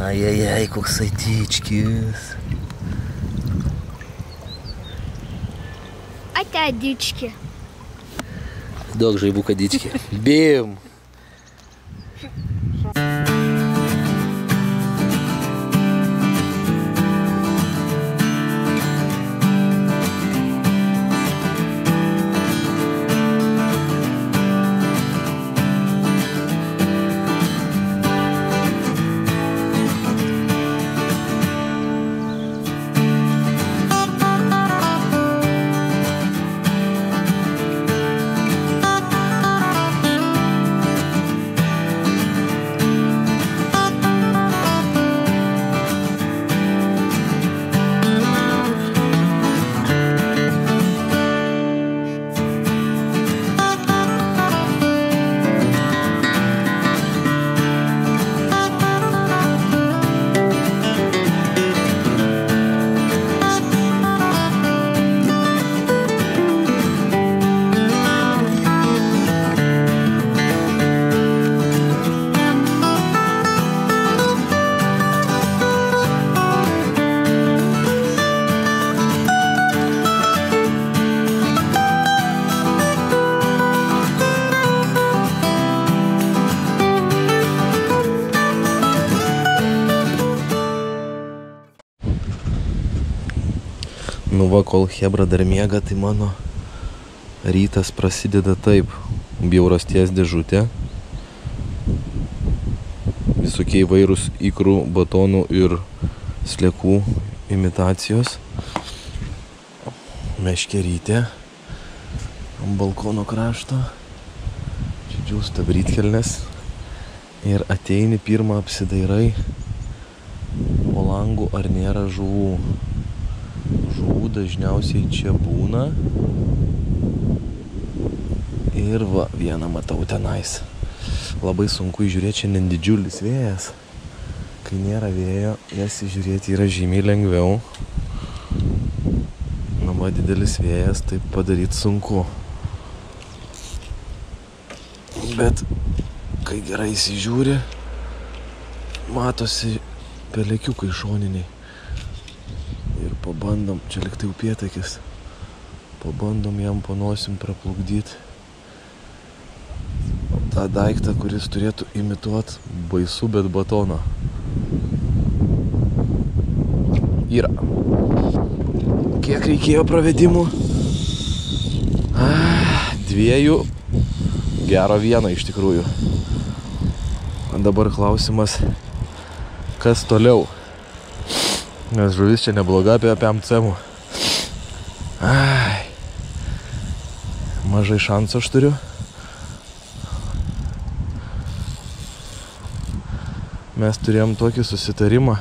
Ajajaj, koksai dičkis. Ate dički. Duok žaibuką dičkį. Bim! Nu va, kol chebra dar miega, tai mano rytas prasideda taip. Bjaurasties dėžutė. Visokie įvairūs ikrų, batonų ir sliekų imitacijos. Meškerytė ant balkono krašto. Čia džiūsta brytkelnes. Ir ateini pirmą apsidairai po langu, ar nėra žuvų. Žuvų dažniausiai čia būna. Ir va, vieną matau tenais. Labai sunku įžiūrėti, šiandien didžiulis vėjas. Kai nėra vėjo, jas įžiūrėti yra žymiai lengviau. Na va, didelis vėjas, taip padaryti sunku. Bet kai gerai įsižiūri, matosi pelekiukai šoniniai. Ir pabandom, čia liktai upėtakis, pabandom jam po nosim praplukdyti tą daiktą, kuris turėtų imituoti baisų, bet batoną. Yra. Kiek reikėjo pravedimų? 2. Gero 1 iš tikrųjų. Dabar klausimas, kas toliau? Nes žuvis čia nebloga apie amcemų. Mažai šansų aš turiu. Mes turėjom tokį susitarimą,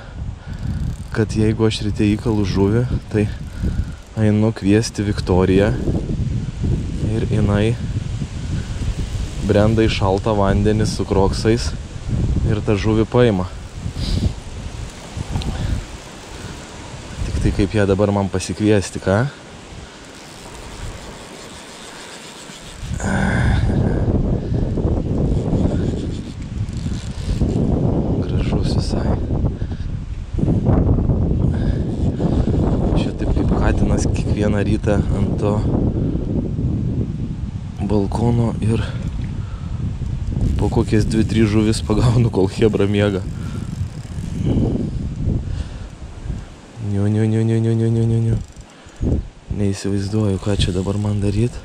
kad jeigu aš ryte įkalu žuvį, tai einu kviesti Viktoriją ir jinai brenda į šaltą vandenį su kroksais ir tą žuvį paima. Tik tai kaip ją dabar man pasikviesti, ką? Gražus visai. Čia taip kaip katinas kiekvieną rytą ant to balkono ir po kokias 2-3 žuvis pagaunu, kol chebra miega. Niu. Neįsivaizduoju, ką čia dabar man daryti.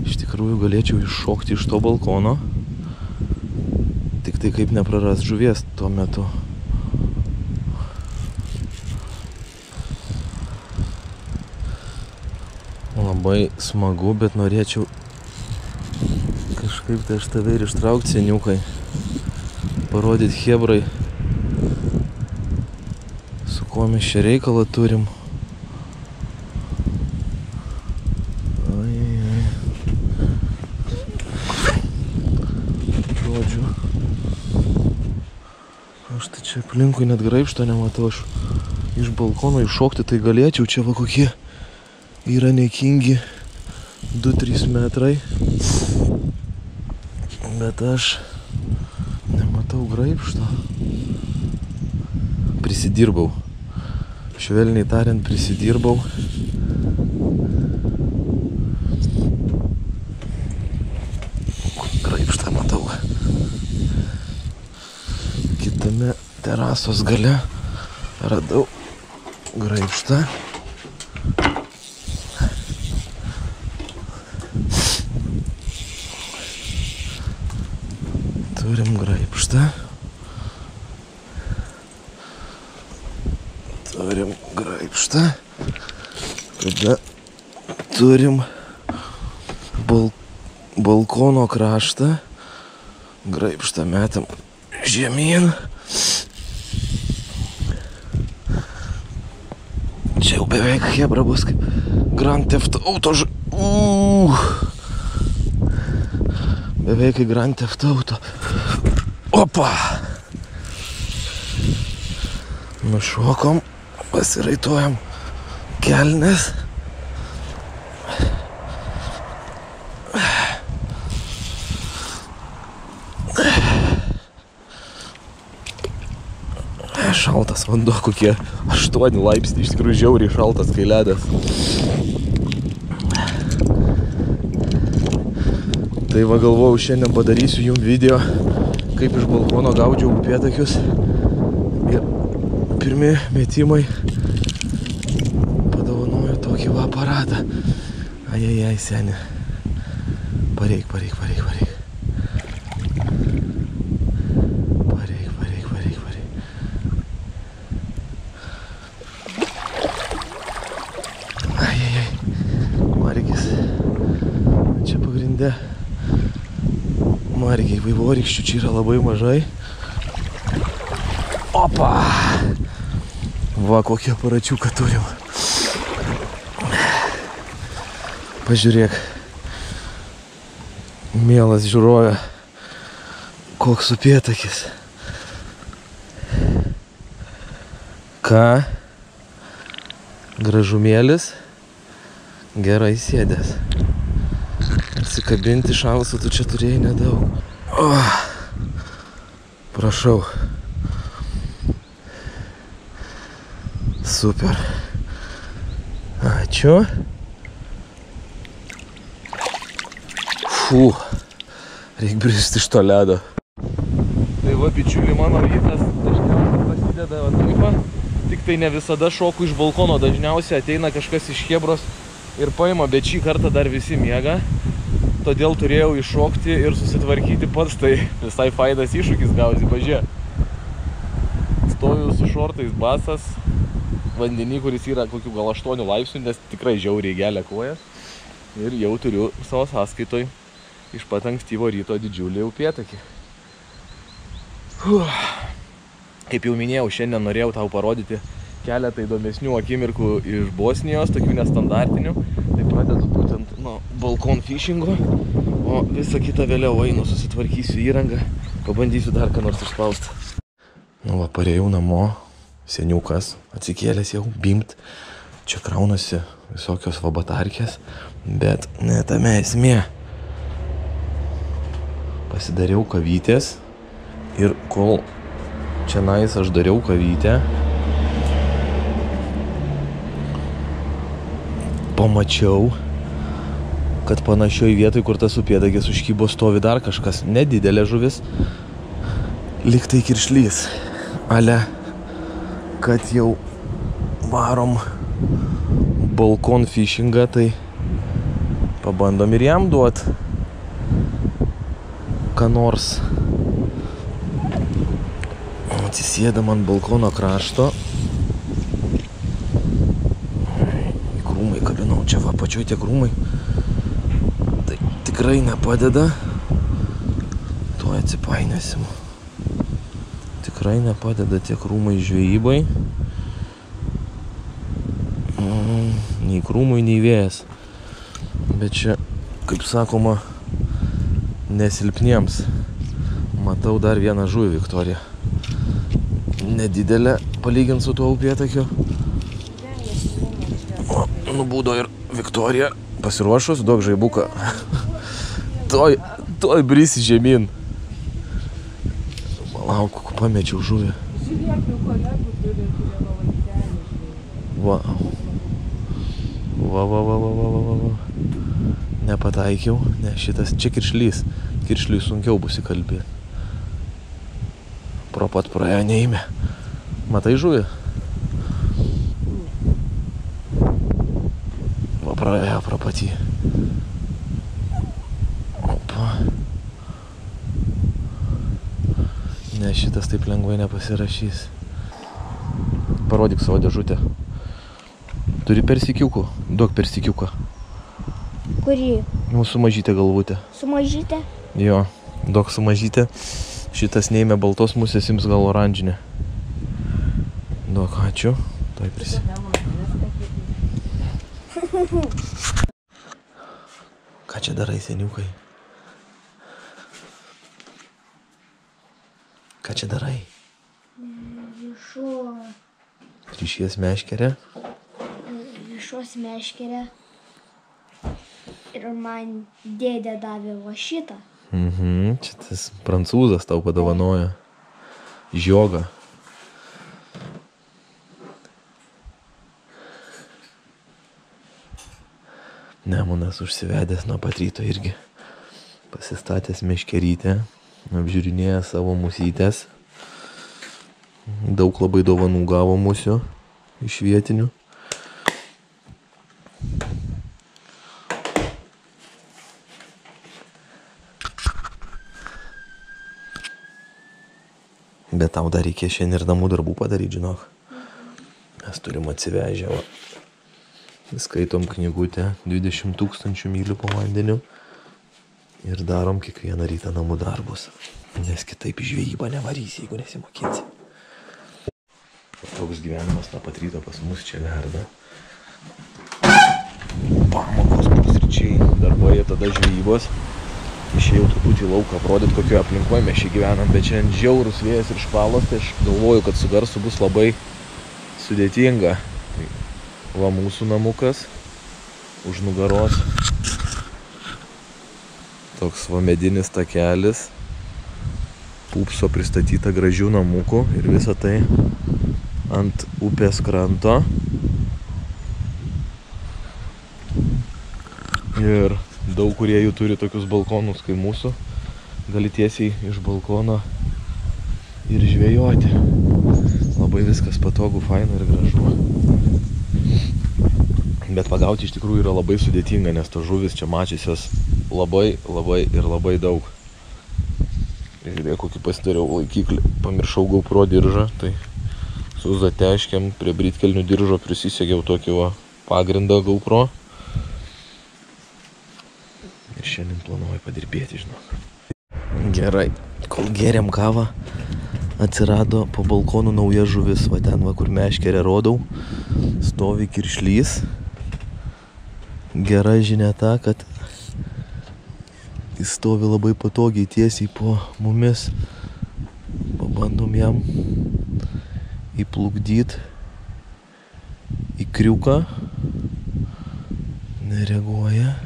Iš tikrųjų galėčiau iššokti iš to balkono. Tik tai kaip nepraras žuvies tuo metu. Labai smagu, bet norėčiau kažkaip tai aš tave ir ištraukti, seniukai. Parodyti chebrai, su kuo mes čia reikalą turim. Žodžiu. Aš tai čia aplinkui net graibšto nematau. Aš iš balkono iššokti tai galėčiau. Čia va kokie yra nekingi 2-3 metrai. Bet aš nematau graibšto. prisidirbau. Švelniai tariant, prisidirbau. Graibštą matau. Kitame terasos gale radau graibštą. Turim graibštą. Turim graibštą. Tada turim balkono kraštą. Graibštą metam žemyn. Čia jau beveik hebra bus kaip Grand Theft Auto. Beveik kaip Grand Theft Auto. Opa! Nušokom, pasiraituojam kelnes. Šaltas vanduo, kokie 8 laipsniai, iš tikrųjų žiauriai šaltas, kai ledas. Tai va galvojau, šiandien padarysiu jums video, kaip iš balkono gaudžiau upėtakius. Ir pirmi metimai padovanojo tokį va aparatą. Ajajaj, seni. Pareik. Čia pagrinde margiai, vaivorykščių čia yra labai mažai. Opa! Va, kokią aparačiuką turim. Pažiūrėk. Mielas žiūrovė, koks upėtakis. Ką? Gražumėlis? Gerai sėdęs. Atsikabinti šansų tu čia turėjai nedaug. Prašau. Super. Ačiū. Fū. Reik brist iš to ledo. Tai va, bičiuli, mano rytas dažniausiai prasideda taip. Tik tai ne visada šoku iš balkono. Dažniausiai ateina kažkas iš chebros ir paima, bet šį kartą dar visi miega. Todėl turėjau iššokti ir susitvarkyti pats, tai visai fainas iššūkis gausi, pažiūrė. Stoviu su šortais basas, vandenį, kuris yra kokių gal 8 laipsnių, nes tikrai žiauriai gelia kojas. Ir jau turiu savo sąskaitoj iš pat ankstyvo ryto didžiulį upėtakį. Kaip jau minėjau, šiandien norėjau tau parodyti keletą įdomesnių akimirkų iš Bosnijos, tokių nestandartinių. Tai pradedu būtent nuo balkon fishingo, o visą kitą vėliau einu, susitvarkysiu įrangą, pabandysiu dar ką nors išspausti. Nu va, parėjau namo, seniukas, atsikėlęs jau, bimt, čia kraunasi visokios vabatarkės, bet ne tame esmė. Pasidariau kavytės ir kol čia nais aš dariau kavytę, pamačiau, kad panašioj vietoj, kur tas upėtakis užkybo, stovi dar kažkas, nedidelė žuvis, lyg tai kiršlys. Ale, kad jau varom balkon fishingą, tai pabandom ir jam duot ką nors. Atsisėdam ant balkono krašto. Kabinau, čia va, pačioj tie krūmai. Tai tikrai nepadeda. Tuo atsipainėsim. Tikrai nepadeda tie krūmai žvejybai. Nei krūmai, nei vėjas. Bet čia, kaip sakoma, nesilpniems. Matau dar vieną žuvį, Viktorija. Nedidelė, palygint su tuo upėtakiu. Nubūdo ir Viktorija. Pasiruošus, duok žaibuką. Toj brisi žemyn. Palauk, pamečiau žuvį. Žiūrėk, jau kolegų turi, kurie va vaikelį žvejai. Va. Va. Nepataikiau, ne šitas, čia kiršlys. Kiršliui sunkiau bus įkalbėti. Pro pat praėjo neįmė. Matai žuvį? Va praėjo pro patį. Opa. Ne, šitas taip lengvai nepasirašys. Parodyk savo dėžutę. Turi persikiukų? Duok persikiuką. Kurį? Mūsų mažytė galvutė. Su mažytė? Jo, duok su mažytė. Šitas neėmė baltos musės, ims gal oranžinę. Duok, ačiū. Tai prisi. Ką čia darai, seniukai? Ką čia darai? Višo. Ryšies meškerę? Višos meškerę. Ir man dėdė davė va šitą. Čia tas prancūzas tau padovanoja. Žiogą. Nemunas užsivedęs nuo pat ryto irgi. Pasistatęs meškerytę. Apžiūrinėja savo musytės. Daug labai dovanų gavo musių iš vietinių. Bet tau dar reikės šiandien ir namų darbų padaryti, žinok. Mes turim atsivežę, va. Skaitom knygutę 20 000 mylių po vandeniu ir darom kiekvieną rytą namų darbus. Nes kitaip į žvejybą nevarysi, jeigu nesimokėsi. Toks gyvenimas nuo pat ryto pas mus čia verda. Pamokos, pusryčiai, darbai ir tada žvejybos. Išėjau truputį į lauką, parodyt, kokioje aplinkoje mes čia gyvenam, bet šiandien žiaurus vėjas ir škvalas, tai aš galvoju, kad su garsu bus labai sudėtinga. Tai va mūsų namukas, už nugaros. Toks va medinis takelis, Pupso pristatyta gražių namukų ir visa tai ant upės kranto. Ir daug kurie jų turi tokius balkonus kaip mūsų. Gali tiesiai iš balkono ir žvejoti. Labai viskas patogu, faina ir gražu. Bet pagauti iš tikrųjų yra labai sudėtinga, nes tos žuvis čia mačiusios labai daug. Žiūrėk, kokį pasidariau laikiklį. Pamiršau GoPro diržą, tai su zateškiam prie britkelnių diržo prisisegiau tokį va pagrindą GoPro. Ir šiandien planuoju padirbėti, žinok. Gerai, kol geriam kavą, atsirado po balkonu nauja žuvis. Va ten, va, kur meškerę rodau, stovi kiršlys. Gera žinia ta, kad jis stovi labai patogiai tiesiai po mumis. Pabandom jam įplukdyti į kriuką. Nereaguoja.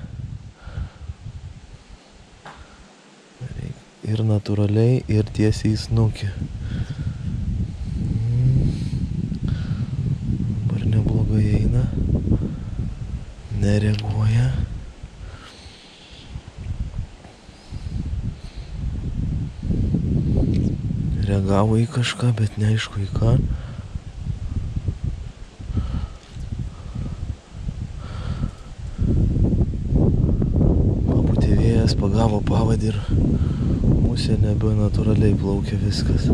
Ir natūraliai, ir tiesiai į snukį. Dabar neblogai eina. Nereaguoja. Reagavo į kažką, bet neaišku į ką. Papūtė vėjas, pagavo pavadį ir musė nebe natūraliai plaukia viskas.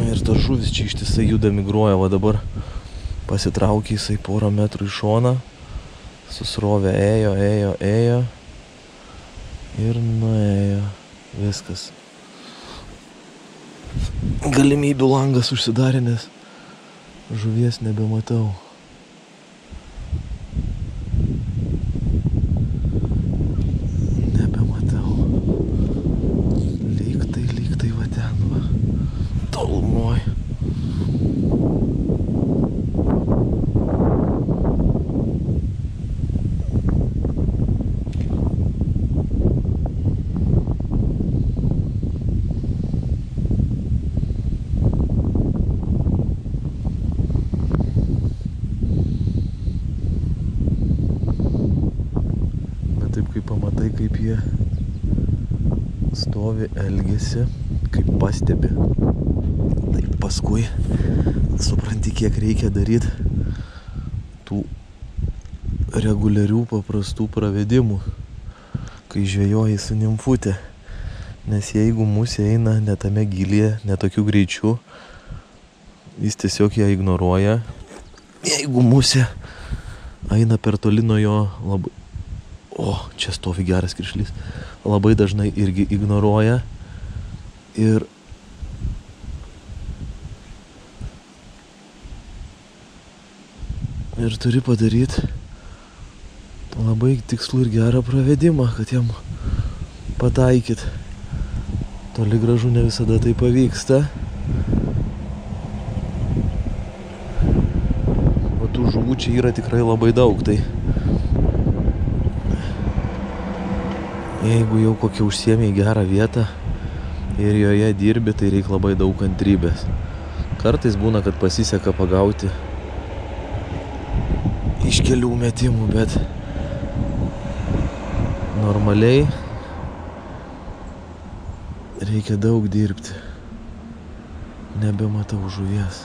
Ir tas žuvis čia ištisai juda, migruoja. Va dabar pasitraukė jisai porą metrų į šoną. Susrovė, ėjo ir nuėjo. Viskas. Galimybių langas užsidarė, nes žuvies nebematau. Nebematau. Lygtai va ten, va. Tolumoj. jie stovi, elgiasi, kaip pastebi. Tai paskui supranti, kiek reikia daryti tų reguliarių paprastų pravedimų, kai žvejoji su nimfutė. Nes jeigu musė eina ne tame gylyje, ne tokiu greičiu, jis tiesiog ją ignoruoja. Jeigu musė eina per toli nuo jo labai... O, čia stovi geras krišlys. Labai dažnai irgi ignoruoja. Ir turi padaryti labai tikslų ir gerą pravedimą, kad jam pataikyt. Toli gražu ne visada tai pavyksta. O tų žuvų čia yra tikrai labai daug, tai jeigu jau kokią užsiėmei gerą vietą ir joje dirbi, tai reikia labai daug kantrybės. Kartais būna, kad pasiseka pagauti iš kelių metimų, bet normaliai reikia daug dirbti. Nebematau žuvies.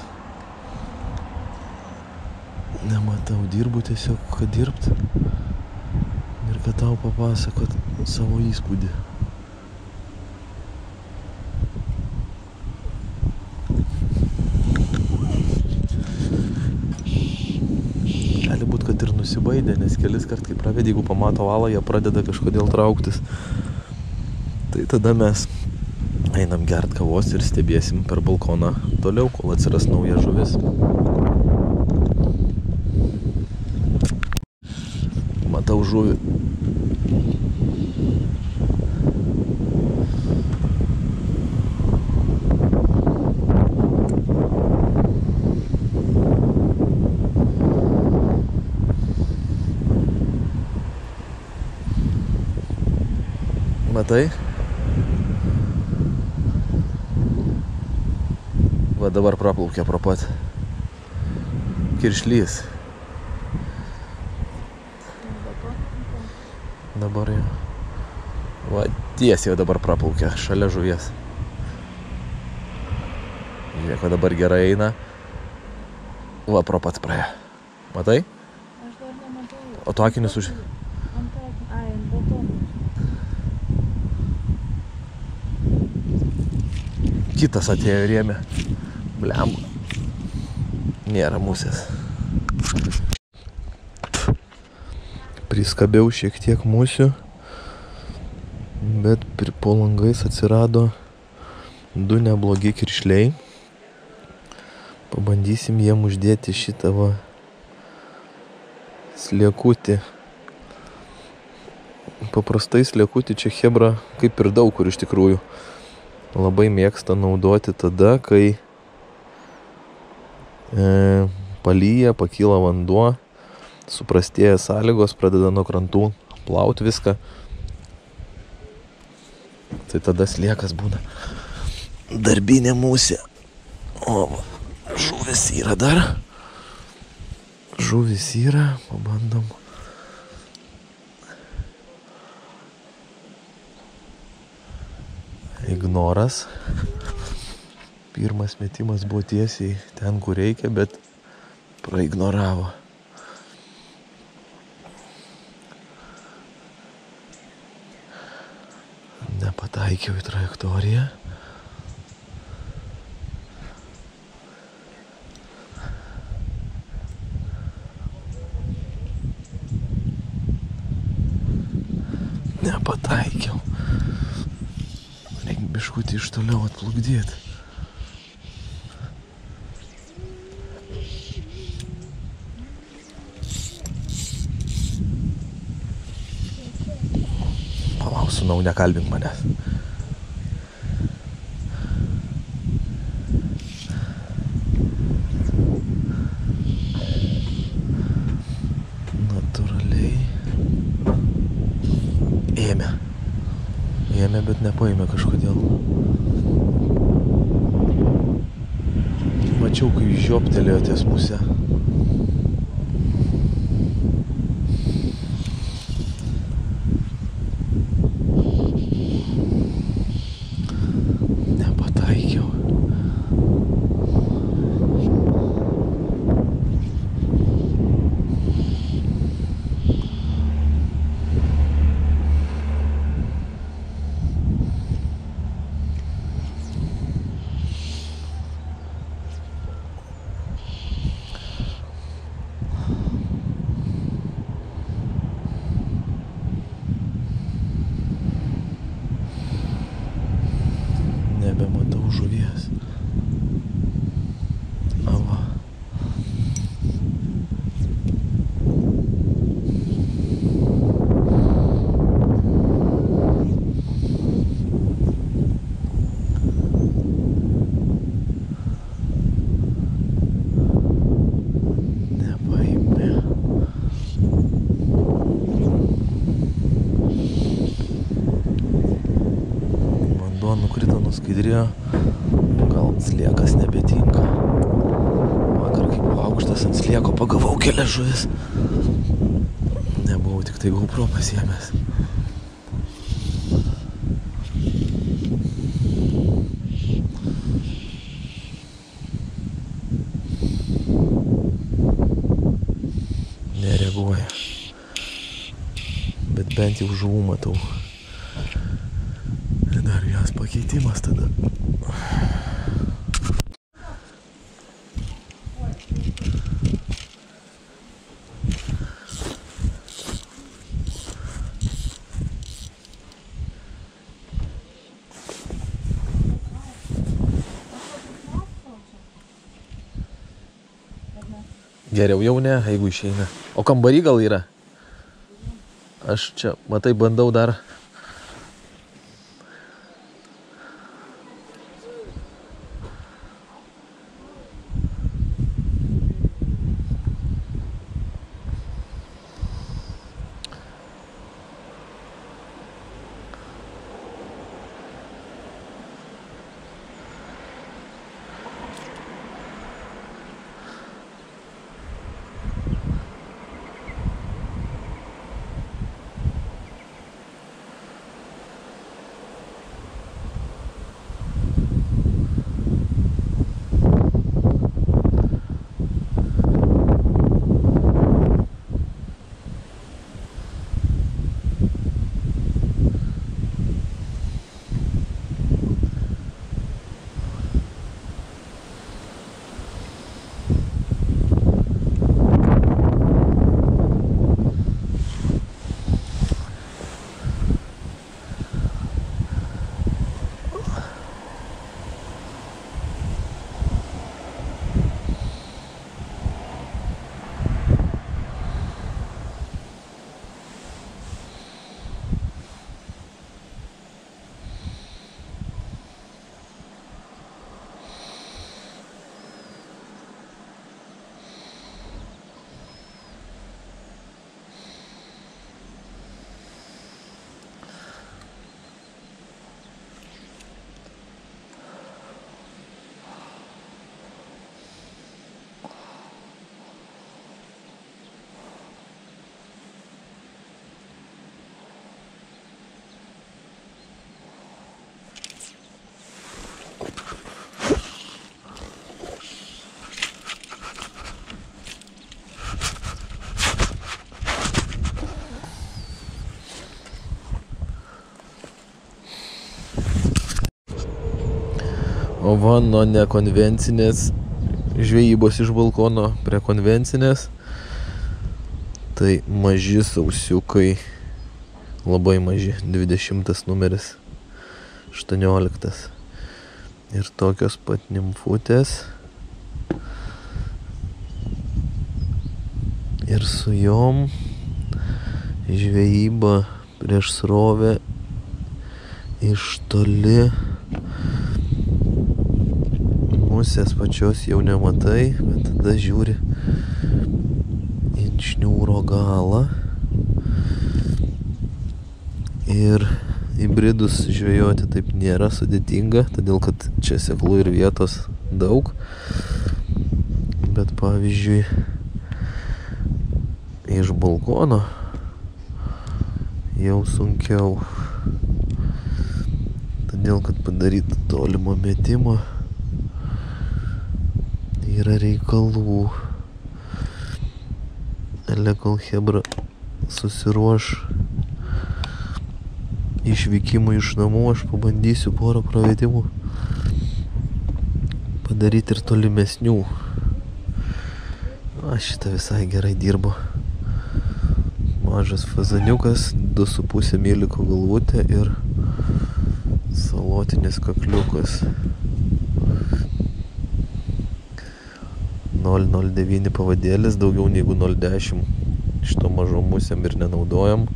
Nematau, dirbu tiesiog, kad dirbt ir kad tau papasakot savo įspūdį. Gali būt, kad ir nusibaidė, nes kelis kart, kai pravedė, jeigu pamato valą, jie pradeda kažkodėl trauktis. Tai tada mes einam gert kavos ir stebėsim per balkoną toliau, kol atsiras nauja žuvis. Matau žuvį. Matai? Va dabar praplaukė pro pat. Kiršlys. Dabar jau. Va tiesiai jau dabar praplaukė, šalia žuvies. Žiūrėk, va dabar gerai eina. Va pro pat praėjo. Matai? Aš dar nematau. O tu akinius už... Ant balkono. Kitas atėjo ir ėmė. Blemba. Nėra musės. Priskabiau šiek tiek musių, bet po langais atsirado 2 neblogi kiršliai. Pabandysim jiem uždėti šitą va sliekutį. Paprastai sliekutį čia chebra kaip ir daug kur iš tikrųjų labai mėgsta naudoti tada, kai palyja, pakyla vanduo, suprastėja sąlygos, pradeda nuo krantų plaut viską. Tai tada sliekas būna darbinė musė. O, žuvis yra dar. Žuvis yra, pabandom. Ignoras. Pirmas metimas buvo tiesiai ten, kur reikia, bet praignoravo. Nepataikiau į trajektoriją. Nepataikiau. Reikia biškutį iš toliau atplukdėti. Palauk, sūnau, nekalbink manęs. Natūraliai. Ėmė, bet nepaėmė kažkodėl. Mačiau, kai žioptelėjo ties musę. žuvies. Ava. Nepaėmė. Vanduo nukrito, nuskaidrėjo. Gal sliekas nebetinka. Vakar kai buvo aukštas ant slieko pagavau kelias žuvis. Nebuvau tik tai GoPro pasiėmęs. Nereaguoja. Bet bent jau žuvų matau. Dar jas pakeitimas tada. Geriau jau ne, jeigu išeina. O kambarį gal yra? Aš čia, matai, bandau dar. O va, nuo nekonvencinės žvejybos iš balkono prie konvencinės. Tai maži sausiukai, labai maži, 20 numeris, 18. Ir tokios pat nimfutės. Ir su jom žvejyba prieš srovę iš toli. Musės pačios jau nematai, bet tada žiūri į šniūro galą. Ir hibridus žvejoti taip nėra sudėtinga, todėl kad čia seklų ir vietos daug. Bet pavyzdžiui, iš balkono jau sunkiau. Todėl, kad padaryti tolimą metimą yra reikalų. Kol chebra susiruoš išvykimui iš namų, aš pabandysiu porą pravedimų padaryti ir tolimesnių. Šitą visai gerai dirbo. Mažas fazaniukas, 2,5 myliko galvutė ir salotinis kakliukas. 0,09 pavadėlis, daugiau negu 0,10 šito mažom musėm ir nenaudojam.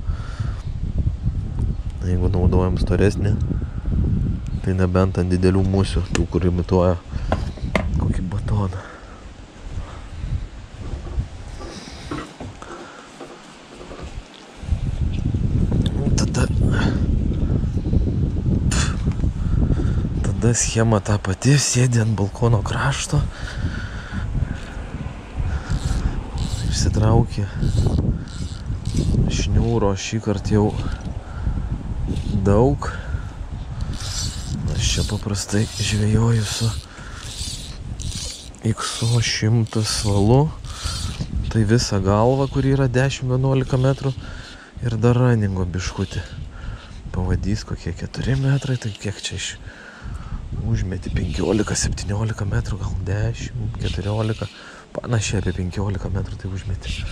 Jeigu naudojam storesnį, tai nebent ant didelių musių, tų, kur imituoja kokį batoną. Tada schema ta pati, sėdi ant balkono krašto, išsitraukė šniūro, šį kartą jau daug. Aš čia paprastai žvejoju su XO 100 svalu, tai visą galvą, kur yra 10-11 metrų, ir dar runningo biškutį. Pavadys kokie 4 metrai, tai kiek čia iš užmeti 15-17 metrų, gal 10-14, panašiai apie 15 metrų tai užmeti.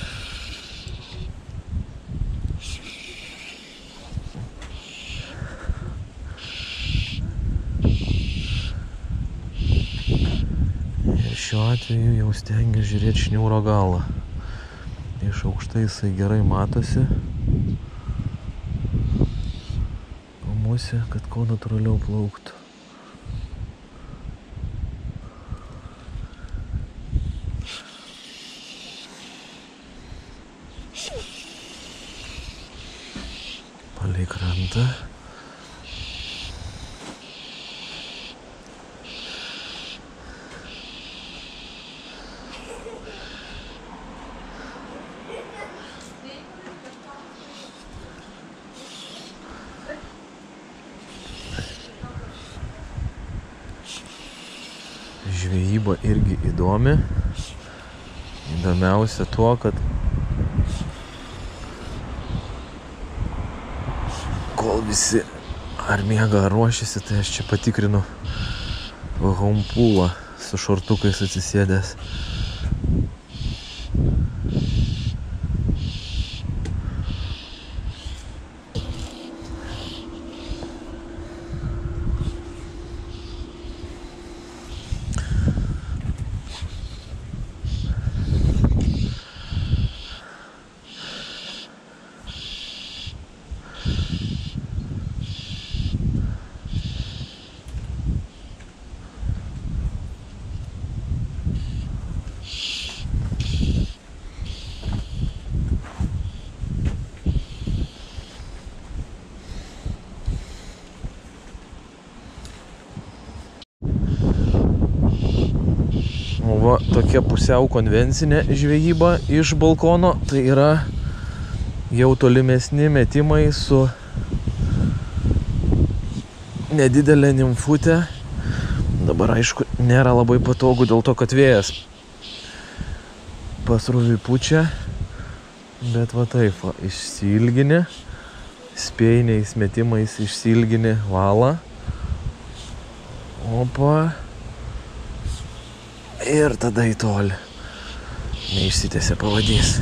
Ir šiuo atveju jau stengiu žiūrėti šniūro galą. Iš aukštai jisai gerai matosi. O musė, kad kuo natūraliau plauktų. Palei krantą. Žvejyba irgi įdomi. Įdomiausia tuo, kad kol visi ar miega, ar ruošiasi, tai aš čia patikrinu home poolą su šortukais atsisėdęs. Va, tokia pusiau konvencinė žvejyba iš balkono, tai yra jau tolimesni metimai su nedidelė nimfutė. Dabar aišku nėra labai patogu dėl to, kad vėjas pasroviui pučia, bet va taip, va, išsiilgini, spėjiniais metimais išsiilgini valą. Opa. Ir tada į tolį. Neišsitęsia pavadys.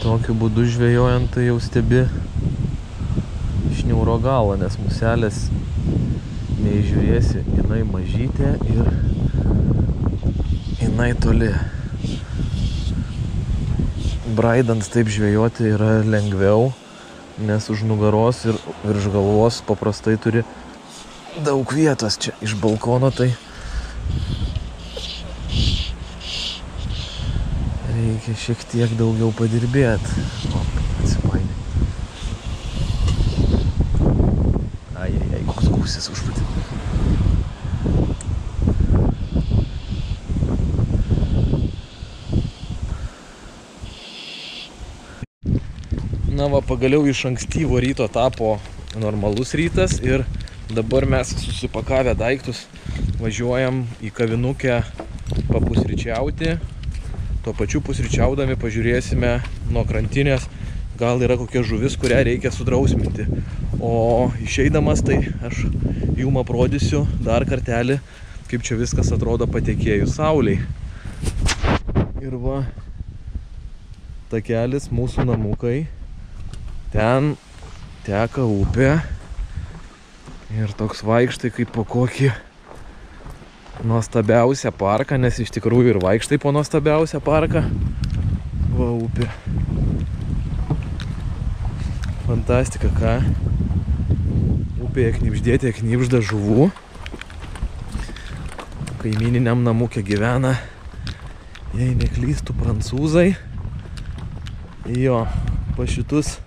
Tokiu būdu žvejojant, tai jau stebi šniūro galą, nes muselės neįžiūrėsi, jinai mažytė ir jinai toli. Braidant taip žvejoti yra lengviau, nes už nugaros ir virš galvos paprastai turi daug vietos. Čia iš balkono tai reikia šiek tiek daugiau padirbėti. Atsipainė. Ai, koks gūsis užpūtė. Na va, pagaliau iš ankstyvo ryto tapo normalus rytas ir dabar mes susipakavę daiktus važiuojam į kavinukę papusryčiauti. Tuo pačiu pusryčiaudami pažiūrėsime nuo krantinės, gal yra kokia žuvis, kurią reikia sudrausminti. O išeidamas tai aš jum aprodysiu dar kartelį, kaip čia viskas atrodo patekėjus saulei. Ir va, takelis mūsų namukai. Ten teka upė Ir toks vaikštai kaip po kokį nuostabiausią parką, nes iš tikrųjų ir vaikštai po nuostabiausią parką. Va, upė. Fantastika, ką? Upėje knibždėte knibžda žuvų. Kaimyniniam namukė gyvena, jei neklystų, prancūzai. Jo, pa šitus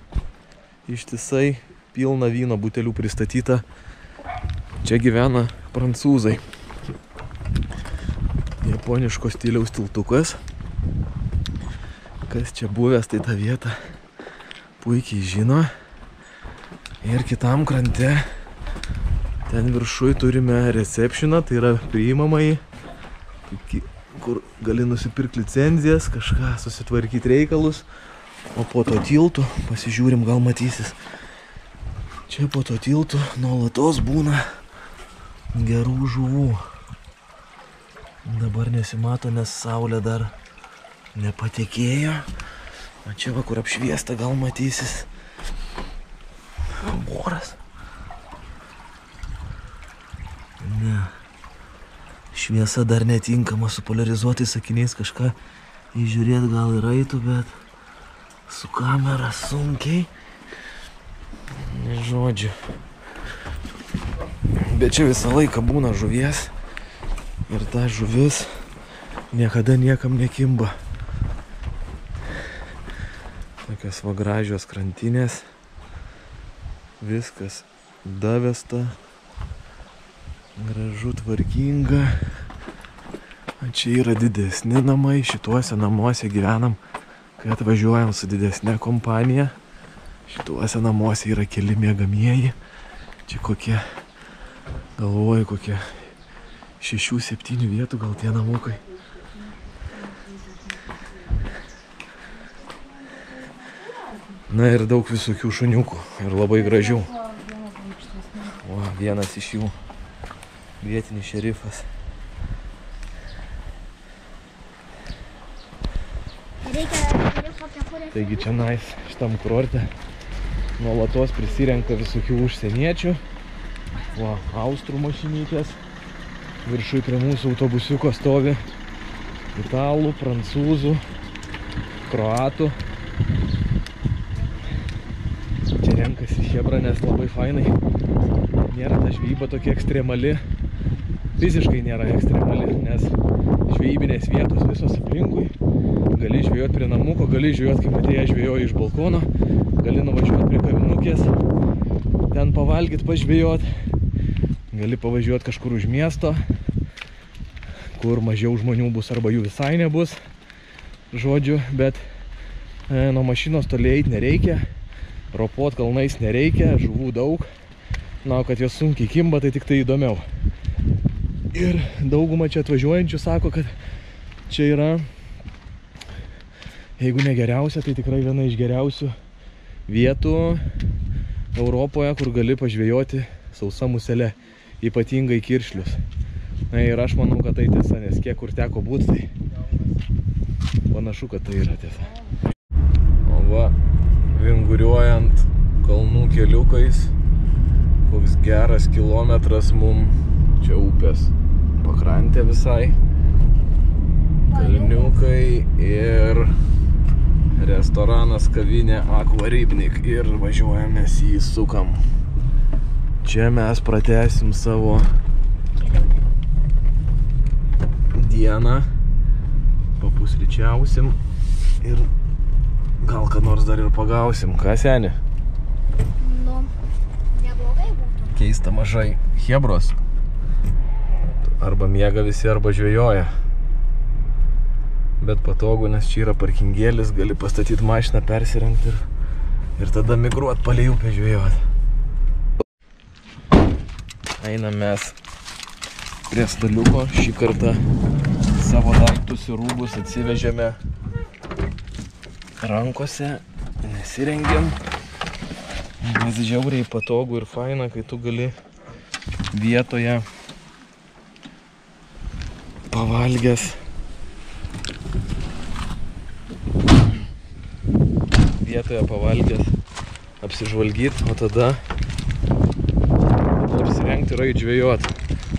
ištisai pilna vyno butelių pristatyta. Čia gyvena prancūzai. Japoniško stiliaus tiltukas. Kas čia buvęs, tai tą vietą puikiai žino. Ir kitam krante, ten viršui turime receptioną, tai yra priimamai, kur gali nusipirkti licenzijas, kažką susitvarkyti reikalus. O po to tiltu, pasižiūrim, gal matysis. Čia po to tiltu nuolatos būna gerų žuvų. Dabar nesimato, nes saulė dar nepatekėjo. O čia va, kur apšviesta, gal matysis. Moras. Ne. Šviesa dar netinkama, su polarizuotais akiniais kažką įžiūrėti gal ir eitų, bet su kamera sunkiai. Žodžiu. Bet čia visą laiką būna žuvies. Ir ta žuvis niekada niekam nekimba. Tokios va gražios krantinės. Viskas davesta. Gražu, tvarkinga. O čia yra didesni namai. Šituose namuose gyvenam, kai atvažiuojam su didesne kompanija. Šituose namuose yra keli miegamieji. Čia kokie, galvoju, kokie 6-7 vietų gal tie namukai. Na ir daug visokių šuniukų ir labai gražių. O, vienas iš jų vietinis šerifas. Taigi čia šitam kurorte nuolatos prisirenka visokių užsieniečių. Va, austrų mašinytės. Viršui prie mūsų autobusiuko stovi italų, prancūzų, kroatų. Čia renkasi chebra, nes labai fainai. Nėra ta žvejyba tokia ekstremali. Fiziškai nėra ekstremali, nes žvejybinės vietos visos aplinkui. Gali žvejoti prie namuko, gali žvejoti, kaip atėję žvejoji iš balkono. Gali nuvažiuoti prie kavinukės, ten pavalgyti, pažvejoti. Gali pavažiuoti kažkur už miesto, kur mažiau žmonių bus arba jų visai nebus. Žodžiu, bet nuo mašinos toli eiti nereikia. Ropot kalnais nereikia, žuvų daug. Na, o kad jos sunkiai kimba, tai tik tai įdomiau. Ir dauguma čia atvažiuojančių sako, kad čia yra, jeigu ne geriausia, tai tikrai viena iš geriausių vietų Europoje, kur gali pažvejoti sausa musele, ypatingai kiršlius. Na ir aš manau, kad tai tiesa, nes kiek kur teko būti, tai panašu, kad tai yra tiesa. O va, vinguriuojant kalnų keliukais, koks geras kilometras mum, čia upės pakrantė visai, kalniukai ir restoranas, kavinė Aqua Rybnik ir važiuojamės jį sukam. Čia mes pratęsim savo dieną, papusryčiausim ir gal ką nors dar ir pagausim. Ką, seni? Nu, neblogai būtų. Keista mažai chebros. Arba miega visi, arba žvejoja. Bet patogu, nes čia yra parkingėlis, gali pastatyti mašiną, persirengti ir tada migruot palei upę žvejot. Einam mes prie staliuko. Šį kartą savo daiktus ir rūbus atsivežėme rankose, nesirengėm. Nes žiauriai patogu ir faina, kai tu gali vietoje pavalgęs apsižvalgyti, o tada apsirengti ir eit žvejot.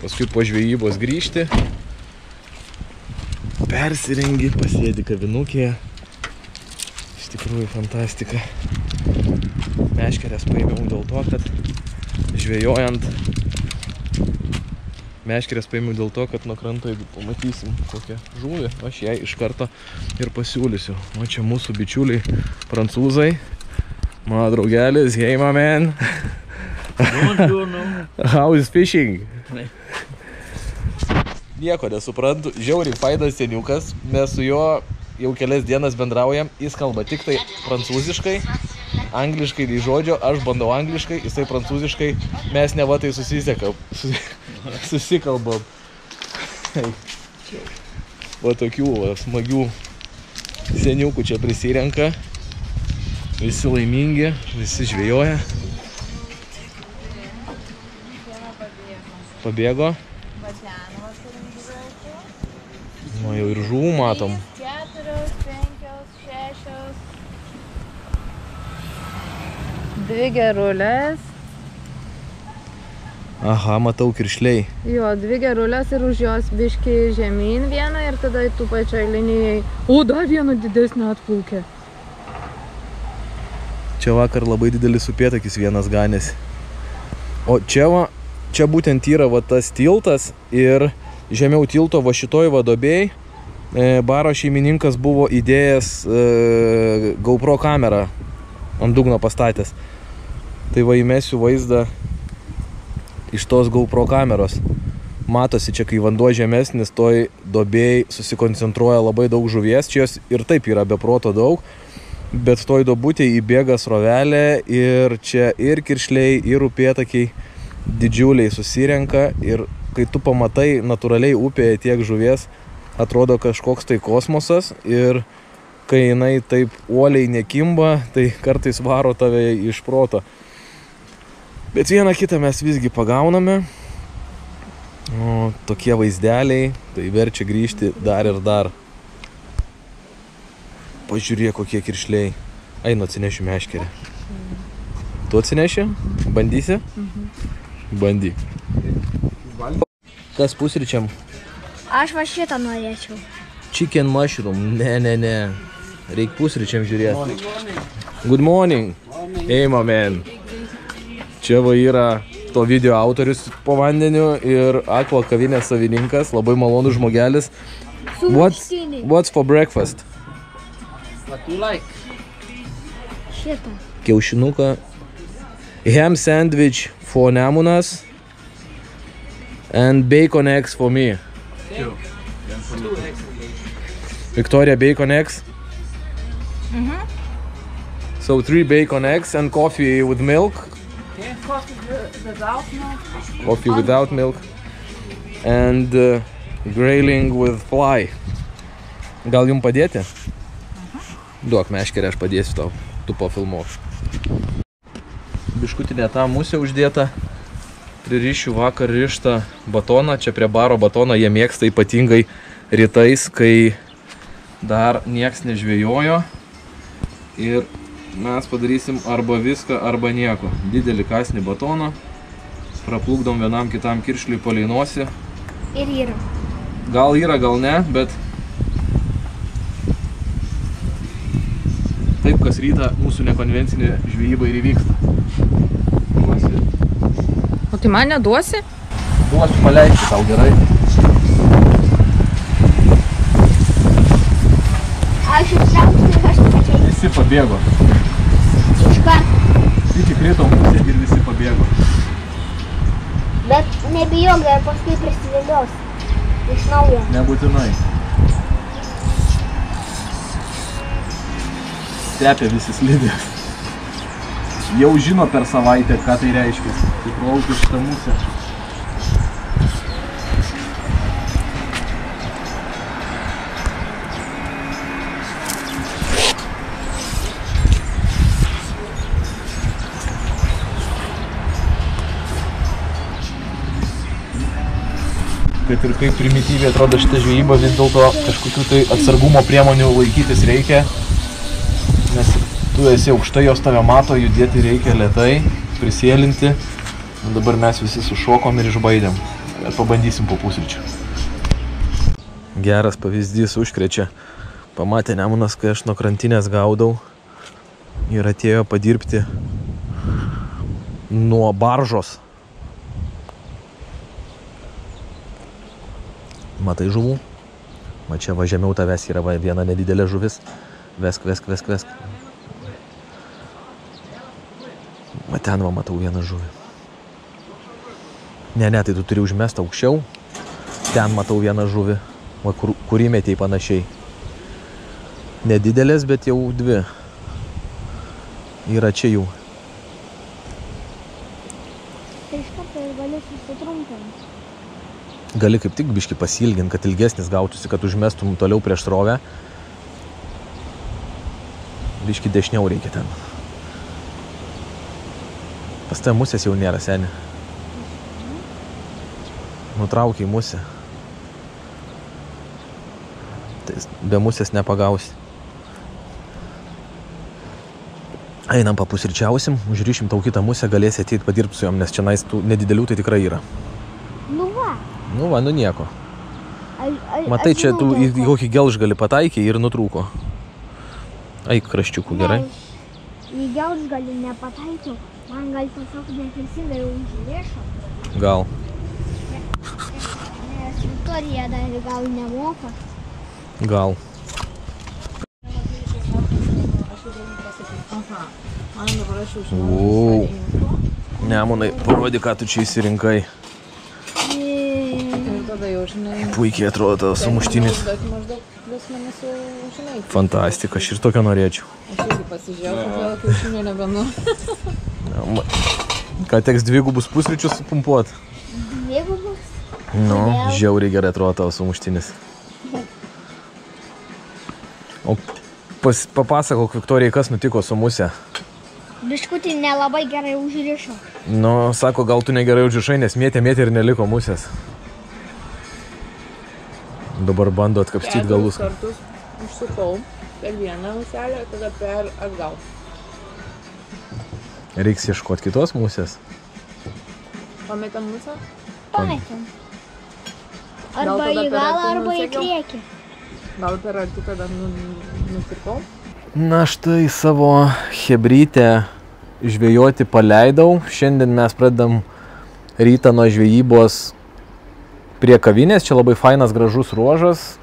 Paskui po žvejybos grįžti. Persirengi, pasėdi kavinukėje. Iš tikrųjų fantastika. Meškeres paėmiau dėl to, kad žvejojant. Meškeres paėmiau dėl to, kad nuo kranto, jeigu pamatysim kokią žuvį, aš jai iš karto ir pasiūlysiu. O čia mūsų bičiuliai prancūzai. Mano draugelis, hey my man. How is fishing? Nieko nesuprantu, žiauriai fainas seniukas, mes su juo jau kelias dienas bendraujam, jis kalba tik tai prancūziškai, angliškai nei žodžio, aš bandau angliškai, jisai prancūziškai, mes neva tai susikalbam. Va tokių smagių seniukų čia prisirenka, visi laimingi, visi žvejoja. Pabėgo. Nu, jau ir žuvų matom. 4, 5, 6. 2 gerulės. Aha, matau kiršliai. Jo, 2 gerulės ir už jos biški žemyn vieną ir tada tų pačioj linijai. O, dar vieną didesnį atplaukė. Čia vakar labai didelis upėtakis vienas ganėsi. O čia būtent yra va tas tiltas ir žemiau tilto va šitoj vadobėj baro šeimininkas buvo įdėjęs GoPro kamerą ant dugno pastatęs. Tai va įmesiu vaizdą iš tos GoPro kameros. Matosi čia, kai vanduo žemesnis, toj dobėj susikoncentruoja labai daug žuvies. Čia jos ir taip yra be proto daug, bet toj dobutėj įbėga srovelė ir čia ir kiršliai, ir upėtakiai didžiuliai susirenka ir kai tu pamatai natūraliai upėje tiek žuvies, atrodo kažkoks tai kosmosas ir kai jinai taip uoliai nekimba, tai kartais varo tave iš proto. Bet vieną kitą mes visgi pagauname. O tokie vaizdeliai, tai verčia grįžti dar ir dar. Pažiūrėk, kokie kiršliai. Einu atsinešiu meškerę. Tu atsineši? Bandysi? Bandyk. Kas pusryčiam? Aš va šitą norėčiau. Chicken mushroom. Ne. Reik pusryčiam žiūrėti. Good morning. Hey, my man. Čia va yra to video autorius po vandeniu ir Aqua kavinės savininkas. Labai malonus žmogelis. What's for breakfast? What you like? Šitą. Kiaušinuką. Ham sandwich for Nemunas. And bacon eggs for me. 2 eggs. Victoria, bacon eggs? So 3 bacon eggs and coffee with milk. Okay. Coffee without milk. Coffee without milk. And grailing with fly. Gal jum padėti? Duok meškerę, aš padėsiu tau. Tu pafilmuok. Biškutinė ta musė uždėta. Pririšiu vakar rištą batoną. Čia prie baro batoną jie mėgsta ypatingai rytais, kai dar nieks nežvejojo. Ir mes padarysim arba viską, arba nieko. Didelį kąsnį batoną. Praplukdom vienam kitam kiršliui palei nosį. Ir yra. Gal yra, gal ne, bet taip kas rytą mūsų nekonvencinė žvejyba ir įvyksta. Duosi. O tai man neduosi? Duosiu, paleisiu tau gerai. Aš ištrauksiu ir aš pačiai. Visi pabėgo. Iš karto. Tik įkrito musė ir visi pabėgo. Bet nebijok, ir paskui prisivilios. Iš naujo. Nebūtinai. Stepia visi slidės. Jau žino per savaitę, ką tai reiškia. Kaip plaukia šitą musę. Kad ir kaip primityviai atrodo šitą žvejybą, vis dėlto kažkokių tai atsargumo priemonių laikytis reikia. Nes tu esi aukštai, jos tave mato, judėti reikia lėtai, prisėlinti. Dabar mes visi sušokom ir išbaidėm. Bet pabandysim po pusryčių. Geras pavyzdys užkrečia. Pamatė Nemunas, kai aš nuo krantinės gaudau ir atėjo padirbti nuo baržos. Matai žuvų? Va čia va žemiau tavęs yra va viena nedidelė žuvis. Vesk. Va ten va matau vieną žuvį. Ne, tai tu turi užmest aukščiau. Ten matau vieną žuvį, va, kur įmetei panašiai. Nedidelės, bet jau dvi. Yra čia jų. Tai iš karto ir gali susitrumpinti. Gali kaip tik biškį pasilginti, kad ilgesnis gautųsi, kad užmestum toliau prieš srovę. Biškį dešiniau reikia ten. Pas tai musės jau nėra, seni. Nutraukiai musę. Tai be musės nepagausi. Einam papusryčiausim, užrišim tau kitą musę, galėsi ateiti padirbti su jom, nes čia tų nedidelių tai tikrai yra. Nu va, nieko. Matai, čia tu į kokį gelžgalį pataikė ir nutrūko. Eik kraščiukų, gerai? Į gelžgalį nepataikiau, man gal tiesiog neteisingai užrišo. Gal. Nes Viktorija dar gal nemoka. Gal. Wow. Nemunai, parodyk, ką tu čia įsirinkai. Ir tada jau, žinai, Puikiai atrodo tavo sumuštinis. maždaug vis mėnesių, žinai. Fantastika, aš ir tokio norėčiau. Aš irgi pasižiūrėjau, kad vėl kiaušinio nebenu. Ką teks dvigubus pusryčius supumpuot? Dvigubus? Nu, žiauriai gerai atrodo tavo sumuštinis. O papasakok, Viktorijai, kas nutiko su musė? Biškutį nelabai gerai užrišo. Nu, sako, gal tu negerai užrišai, nes mėtė ir neliko musės. Dabar bando atkapstyti galus. Kartus užsukau per vieną muselę, tada per atgal. Reiks ieškoti kitos musės. Pametėm musę? Pametėm. Gal Arba tada į per galą, arti arba į nusekiau? priekį. Gal per arti tada nusirkau? Na štai savo chebrytę žvejoti paleidau. Šiandien mes pradedam rytą nuo žvejybos prie kavinės. Čia labai fainas, gražus ruožas.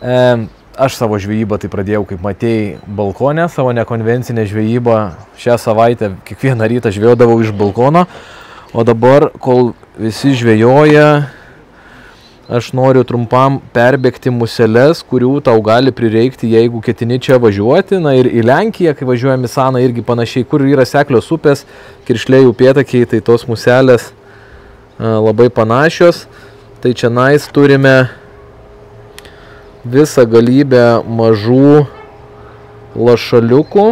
Aš savo žvejybą tai pradėjau, kaip matėjai, balkone. Savo nekonvencinę žvejybą šią savaitę kiekvieną rytą žvejodavau iš balkono. O dabar, kol visi žvejoja, aš noriu trumpam perbėgti museles, kurių tau gali prireikti, jeigu ketini čia važiuoti. Na ir į Lenkiją, kai važiuojam į Saną, irgi panašiai, kur yra seklios upės, kiršliai upėtakiai, tai tos muselės labai panašios. Tai čia nais turime visą galybę mažų lašaliukų,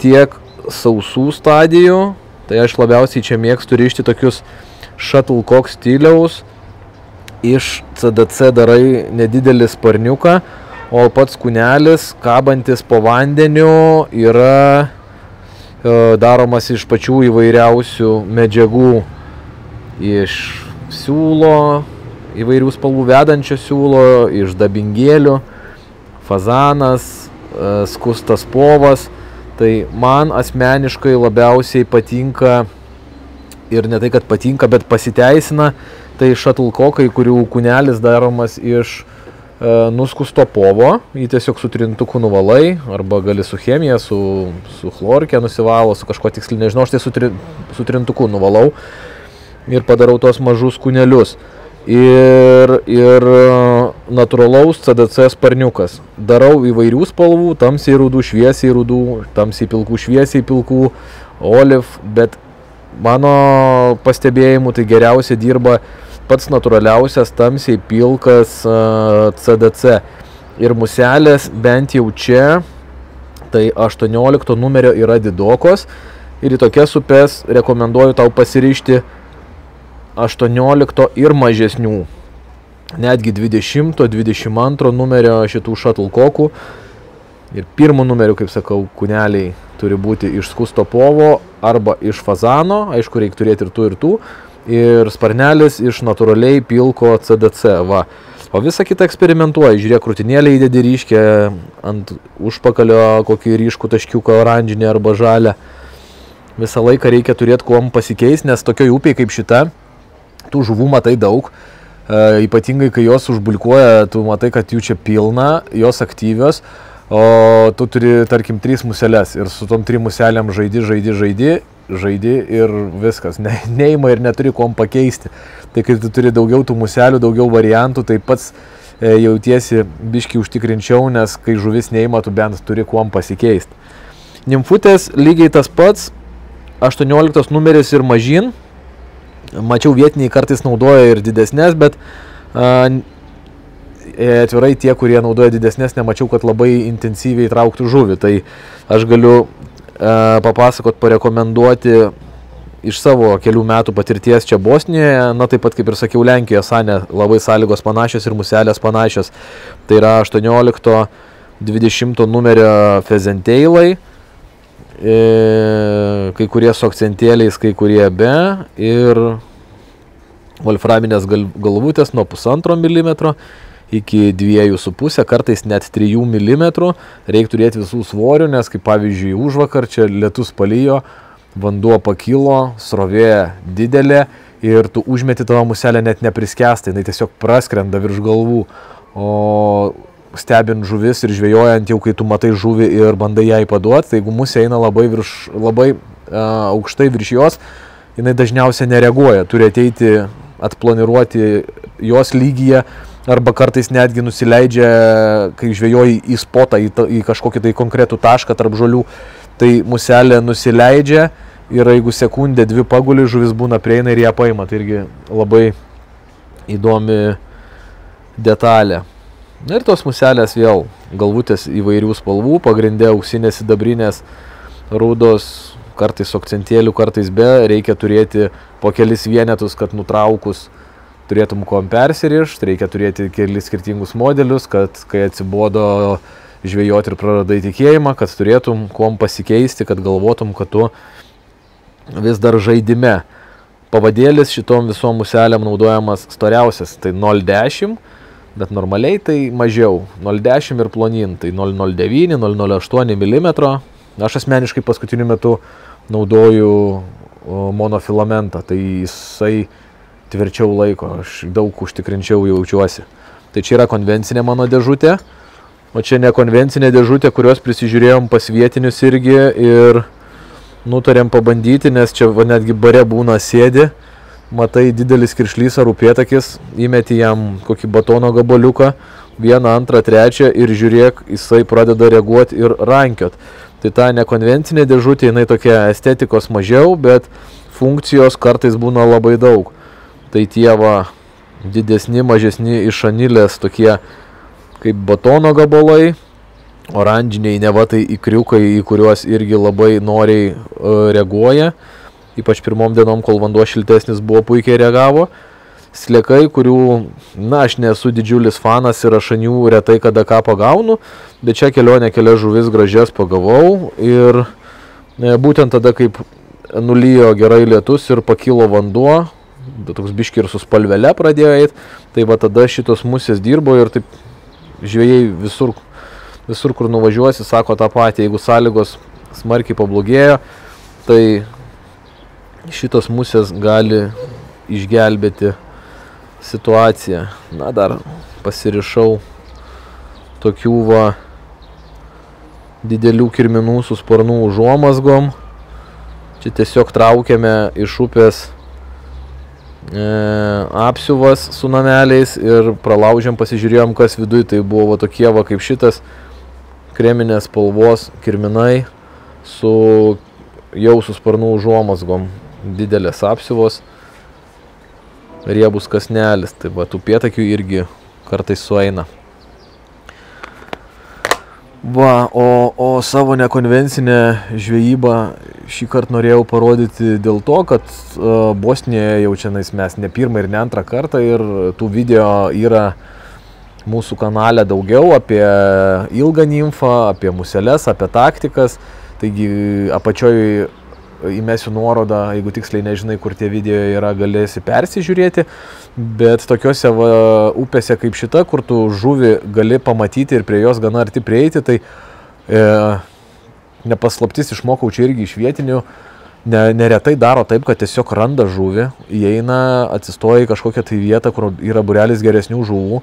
tiek sausų stadijų. Tai aš labiausiai čia mėgstu rišti tokius shuttlecock stiliaus. Iš CDC darai nedidelį sparniuką, o pats kūnelis, kabantis po vandeniu, yra daromas iš pačių įvairiausių medžiagų. Iš siūlo, įvairių spalvų vedančio siūlo, iš dabingėlių, fazanas, skustas povas. Tai man asmeniškai labiausiai patinka, ir ne tai, kad patinka, bet pasiteisina, tai shuttlecockai, kurių kūnelis daromas iš nuskusto povo. Jį tiesiog su trintuku nuvalai, arba gali su chemija, su chlorke nusivalo, su kažko tiksliai, nežinau, aš tai su trintuku nuvalau ir padarau tos mažus kūnelius. Ir natūralaus CDC sparniukas. Darau įvairių spalvų, tamsiai rudų, šviesiai rudų, tamsiai pilkų, šviesiai pilkų, olive, bet mano pastebėjimu tai geriausiai dirba pats natūraliausias tamsiai pilkas CDC. Ir muselės bent jau čia, tai 18 numerio yra didokos. Ir į tokias upes rekomenduoju tau pasirišti 18 ir mažesnių. Netgi 20, 22 numerio šitų shuttlecockų. Ir pirmu numeriu, kaip sakau, kūneliai turi būti iš skusto povo arba iš fazano, aišku, reikia turėti ir tų. Ir sparnelis iš natūraliai pilko CDC, va. O visą kitą eksperimentuoji, žiūrėk, krūtinėlę įdedi ryškę, ant užpakalio kokį ryškų taškiuką oranžinį arba žalę. Visą laiką reikia turėti kuom pasikeisti, nes tokio upiai kaip šita, tų žuvų matai daug. Ypatingai, kai jos užbulkuoja, tu matai, kad jų čia pilna, jos aktyvios, o tu turi, tarkim, 3 muselės ir su tom 3 muselėm žaidi ir viskas. Neima ir neturi kuom pakeisti. Tai kai tu turi daugiau tų muselių, daugiau variantų, tai pats jautiesi biškį užtikrinčiau, nes kai žuvis neima, tu bent turi kuom pasikeisti. Nimfutės lygiai tas pats, 18 numeris ir mažyn. Mačiau vietiniai kartais naudoja ir didesnės, bet atvirai tie, kurie naudoja didesnės, nemačiau, kad labai intensyviai trauktų žuvį. Tai aš galiu papasakot, parekomenduoti iš savo kelių metų patirties čia Bosnijoje, na taip pat kaip ir sakiau, Lenkijoje Sane labai sąlygos panašios ir muselės panašios. Tai yra 18-20 numerio fezenteilai, kai kurie su akcentėliais, kai kurie be, ir wolframinės galvutės nuo 1,5 mm iki 2,5, kartais net 3 mm. Reikia turėti visų svorių, nes kaip pavyzdžiui užvakar čia lietus palijo, vanduo pakilo, srovė didelė ir tu užmeti tavo muselę net nepriskęstai, jinai tiesiog praskrenda virš galvų. O stebint žuvis ir žvejojant, jau kai tu matai žuvį ir bandai jai paduoti, tai jeigu musė eina labai aukštai virš jos, jinai dažniausiai nereaguoja, turi ateiti atplaniruoti jos lygyje, arba kartais netgi nusileidžia, kai žvejoji į spotą, į kažkokį tai konkretų tašką tarp žolių, tai muselė nusileidžia ir jeigu sekundę, 2 paguli, žuvis būna prieina ir ją paima. Tai irgi labai įdomi detalė. Ir tos muselės vėl galvutės įvairių spalvų, pagrindė auksinės, sidabrinės, rudos, kartais su akcentėliu, kartais be. Reikia turėti po kelis vienetus, kad nutraukus turėtum kuom persirišti, reikia turėti kelis skirtingus modelius, kad kai atsibodo žvejoti ir praradai tikėjimą, kad turėtum kuom pasikeisti, kad galvotum, kad tu vis dar žaidime. Pavadėlis šitom visom muselėm naudojamas storiausias, tai 0,10, bet normaliai tai mažiau, 0,10 ir plonin, tai 0,09, 0,08 mm. Aš asmeniškai paskutiniu metu naudoju monofilamentą, tai jisai tvirčiau laiko, aš daug užtikrinčiau jaučiuosi. Tai čia yra konvencinė mano dėžutė, o čia nekonvencinė dėžutė, kurios prisižiūrėjom pas vietinius irgi ir nutarėm pabandyti, nes čia netgi bare būna sėdi, matai didelis kiršlys ar upėtakis, įmeti jam kokį batono gabaliuką, 1, 2, 3 ir žiūrėk, jisai pradeda reaguoti ir rankiot. Tai ta nekonvencinė dėžutė, jinai tokia estetikos mažiau, bet funkcijos kartais būna labai daug. Tai tie va didesni, mažesni iš anilės tokie kaip batono gabalai, oranžiniai neva tai ikriukai, į kuriuos irgi labai noriai reaguoja. Ypač pirmom dienom, kol vanduo šiltesnis buvo, puikiai reagavo. Sliekai, kurių, na, aš nesu didžiulis fanas ir aš ant jų retai kada ką pagaunu, bet čia kelionė kelias žuvis gražias pagavau ir būtent tada, kaip nulijo gerai lietus ir pakilo vanduo, toks biški ir su spalvele pradėjo eit, tai va tada šitos musės dirbo ir taip žvejai visur, kur nuvažiuosi, sako tą patį, jeigu sąlygos smarkiai pablogėjo, tai šitos musės gali išgelbėti situaciją. Na, dar pasirišau tokių va didelių kirminų su sparnų užuomazgom. Čia tiesiog traukiame iš upės apsiuvas su nameliais ir pralaužėm, pasižiūrėjom, kas viduj. Tai buvo va tokie va kaip šitas kreminės spalvos kirminai su jau su sparnų užuomazgom. Didelės apsiuvos, riebus kasnelis, tai va tų upėtakių irgi kartais sueina. Va, o savo nekonvencinę žvejybą šį kartą norėjau parodyti dėl to, kad Bosnijoje jau čia mes ne pirmą ir ne antrą kartą ir tų video yra mūsų kanale daugiau apie ilgą nimfą, apie museles, apie taktikas. Taigi apačioj įmesiu nuorodą, jeigu tiksliai nežinai, kur tie video yra, galėsi persižiūrėti. Bet tokiuose upėse kaip šita, kur tu žuvį gali pamatyti ir prie jos gana arti prieiti, tai nepaslaptis, išmokau čia irgi iš vietinių, neretai daro taip, kad tiesiog randa žuvį, įeina, atsistoja į kažkokią tai vietą, kur yra būrelis geresnių žuvų,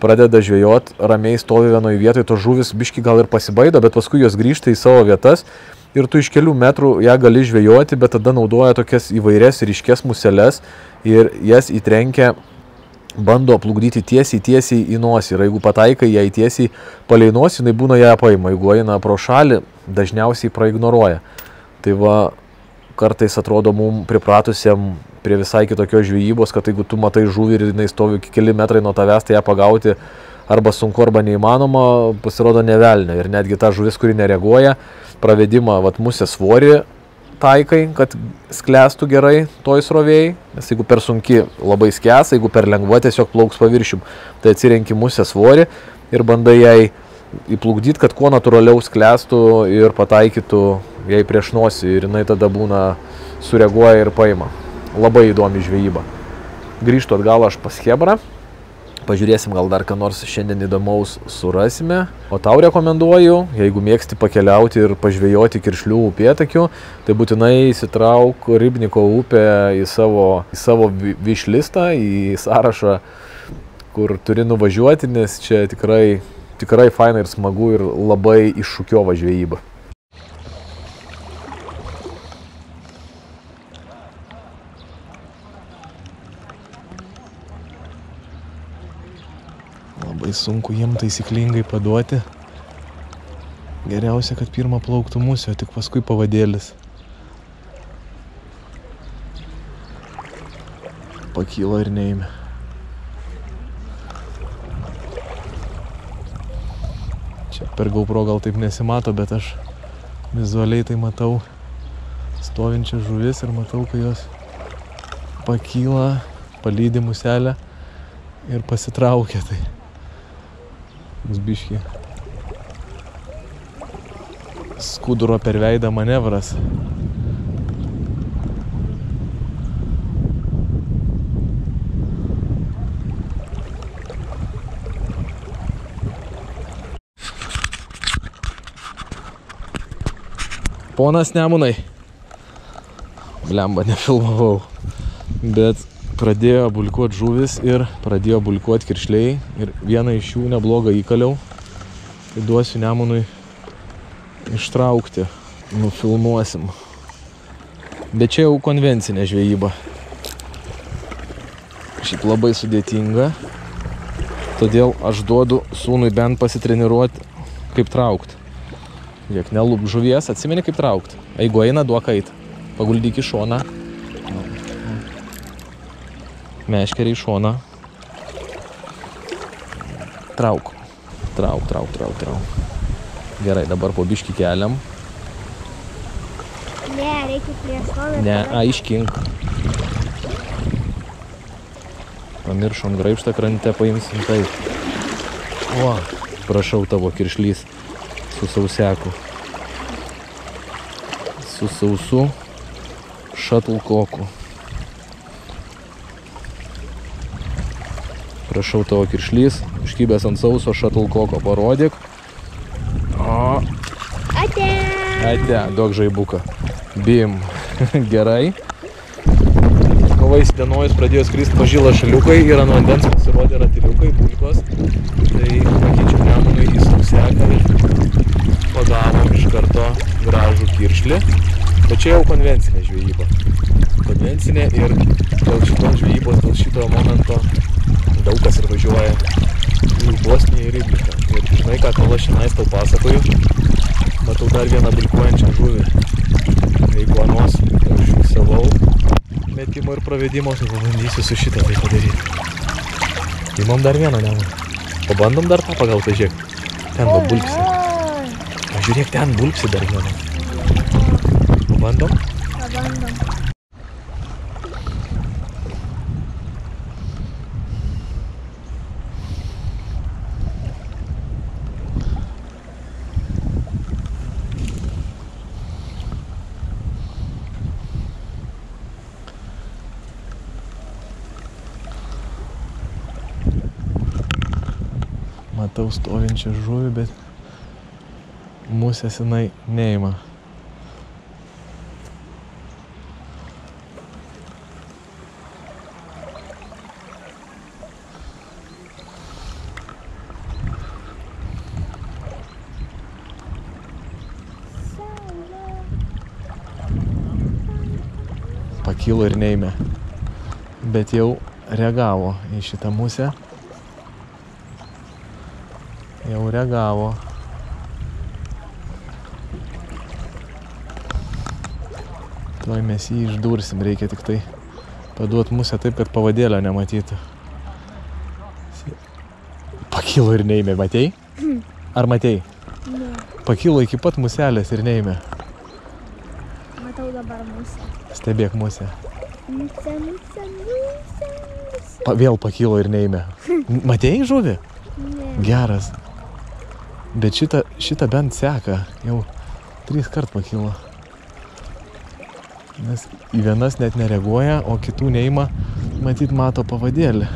pradeda žvejot, ramiai stovi vienoje vietoje, to žuvis biški gal ir pasibaido, bet paskui jos grįžta į savo vietas ir tu iš kelių metrų ją gali žvejoti, bet tada naudoja tokias įvairias ryškes museles ir jas įtrenkia, bando plukdyti tiesiai į nosį. Ir jeigu pataikai ją tiesiai palei nosį, jinai būna ją paima. Jeigu eina pro šalį, dažniausiai praignoruoja. Tai va, kartais atrodo mums pripratusiam prie visai kitokios žvejybos, kad jeigu tu matai žuvį ir jinai stovi keli metrai nuo tavęs, tai ją pagauti arba sunku, arba neįmanoma, pasirodo nevelnė. Ir netgi ta žuvis, kuri nereaguoja, pravedimą musės svorį taikai, kad sklęstų gerai toj srovėjai, nes jeigu per sunki labai skęs, jeigu per lengva tiesiog plauks paviršium, tai atsirenki musės svorį ir bandai jai įplukdyti, kad kuo natūraliau sklęstų ir pataikytų jai prieš nosį ir jinai tada būna sureaguoja ir paima. Labai įdomi žvejyba. Grįžtu atgal aš pas Chebrą. Pažiūrėsim, gal dar ką nors šiandien įdomaus surasime. O tau rekomenduoju, jeigu mėgsti pakeliauti ir pažvejoti Kiršlių upėtakių, tai būtinai įsitrauk Rybniko upę į savo wishlistą, į sąrašą, kur turi nuvažiuoti, nes čia tikrai faina ir smagu ir labai iššūkiova žvejyba. Labai sunku jiem taisyklingai paduoti. Geriausia, kad pirmą plauktų musė, o tik paskui pavadėlis. Pakyla ir neėmė. Čia per GoPro gal taip nesimato, bet aš vizualiai tai matau stovinčią žuvis ir matau, kai jos pakyla, palydi muselę ir pasitraukia. Tai bus biški skuduro per veidą manevras. Ponas Nemunai. Blemba, nefilmavau. Bet pradėjo bulkuoti žuvis ir pradėjo bulkuoti kiršliai ir vieną iš jų neblogą įkaliau. Tai duosiu Nemunui ištraukti, nufilmuosim. Bet čia jau konvencinė žvejyba. Šiaip labai sudėtinga, todėl aš duodu sūnui bent pasitreniruoti, kaip traukti. Žiūrėk, nelūp žuvies, atsimeni kaip traukti. Jeigu eina, duok eit. Paguldyk į šoną. Meškerį į šoną. Trauk. Gerai, dabar po biškį keliam. Ne, reikia prie šoną. Ne, aiškink. Pamiršom graibštą krante, paimsim taip. O, prašau tavo kiršlys su sauseku. Su sausu šatlkoku. Prašau tavo kiršlys, užkybęs ant sauso šatlkoko, parodyk. O. Ate, duok žaibuką. Bim. Gerai. Kovais dienojus pradėjo skristi pažilą šaliukai ir ant vandens pasirodė ratiliukai, bulkos. Tai pakeičiau Nemunui į sauseką ir pagavom iš karto gražų kiršlį. Bet čia jau konvencinė žvejyba. Konvencinė ir dėl šitos žvejybos, dėl šito momento daug kas ir važiuoja į Bosniją ir Rybniką. Ir žinai, ką kalašinais tau pasakoju, matau dar vieną bulkuojančią žuvį. Jeigu anos užfiksavau metimo ir pravedimo, tai pabandysiu su šitą tai padaryti. Imam dar vieną Nemuną. Pabandom dar tą pagauti, žiūrėk. Ten va bulpsi. Žiūrėk, ten bulpsi dar vieną. Pabandom? Pabandom. Matau stovinčią žuvį, bet musės jinai neima. Pakilo ir neėmė, bet jau reagavo į šitą musę. Jau reagavo. Tuoj mes jį išdursim, reikia tik tai paduot musę taip, kad pavadėlio nematytų. Pakilo ir neėmė, matei? Ar matei? Ne. Pakilo iki pat muselės ir neėmė. Matau dabar musę. Stebėk musę. Musė. Vėl pakilo ir neėmė. Matei žuvį? Ne. Geras. Bet šitą bent seka. Jau 3 kart pakilo. Nes į vienas net nereaguoja, o kitų neima, matyt, mato pavadėlį.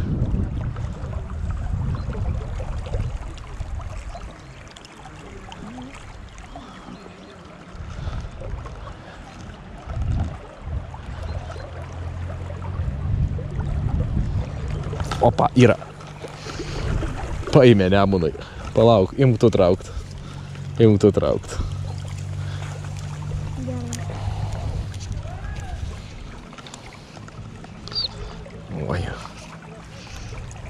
Opa, yra. Paėmė Nemunai. Palauk, imk tu traukt. Imk tu traukt. Oi.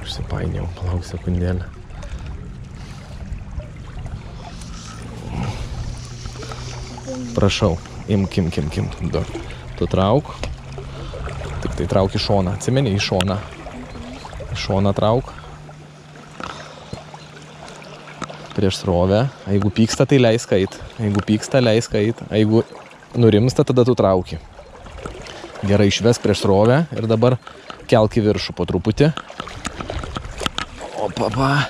Užsipainiau, palauk sekundėlę. Prašau, imk. Tu trauk. Tik tai trauk į šoną. Atsimeni, į šoną. Į šoną trauk. Prieš srovę. Jeigu pyksta, tai leisk eit. Jeigu pyksta, leisk eit. Jeigu nurimsta, tada tu trauki. Gerai, išves prieš srovę ir dabar kelk į viršų po truputį. Opa.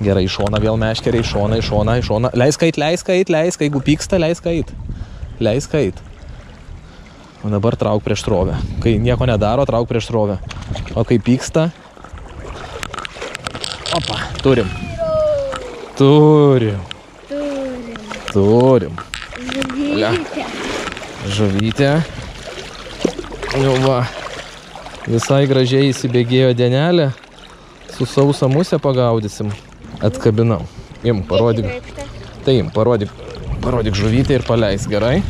Gerai, į šoną vėl meškeriai, į šoną. Leisk eit. Jeigu pyksta, leisk eit. O dabar trauk prieš srovę. Kai nieko nedaro, trauk prieš srovę. O kai pyksta... Opa, turim. Žuvytė. Jau va. Visai gražiai įsibėgėjo dienelė. Su sausa musę pagaudysim. Atkabinam. Parodyk. Tai parodyk žuvytę ir paleis, gerai?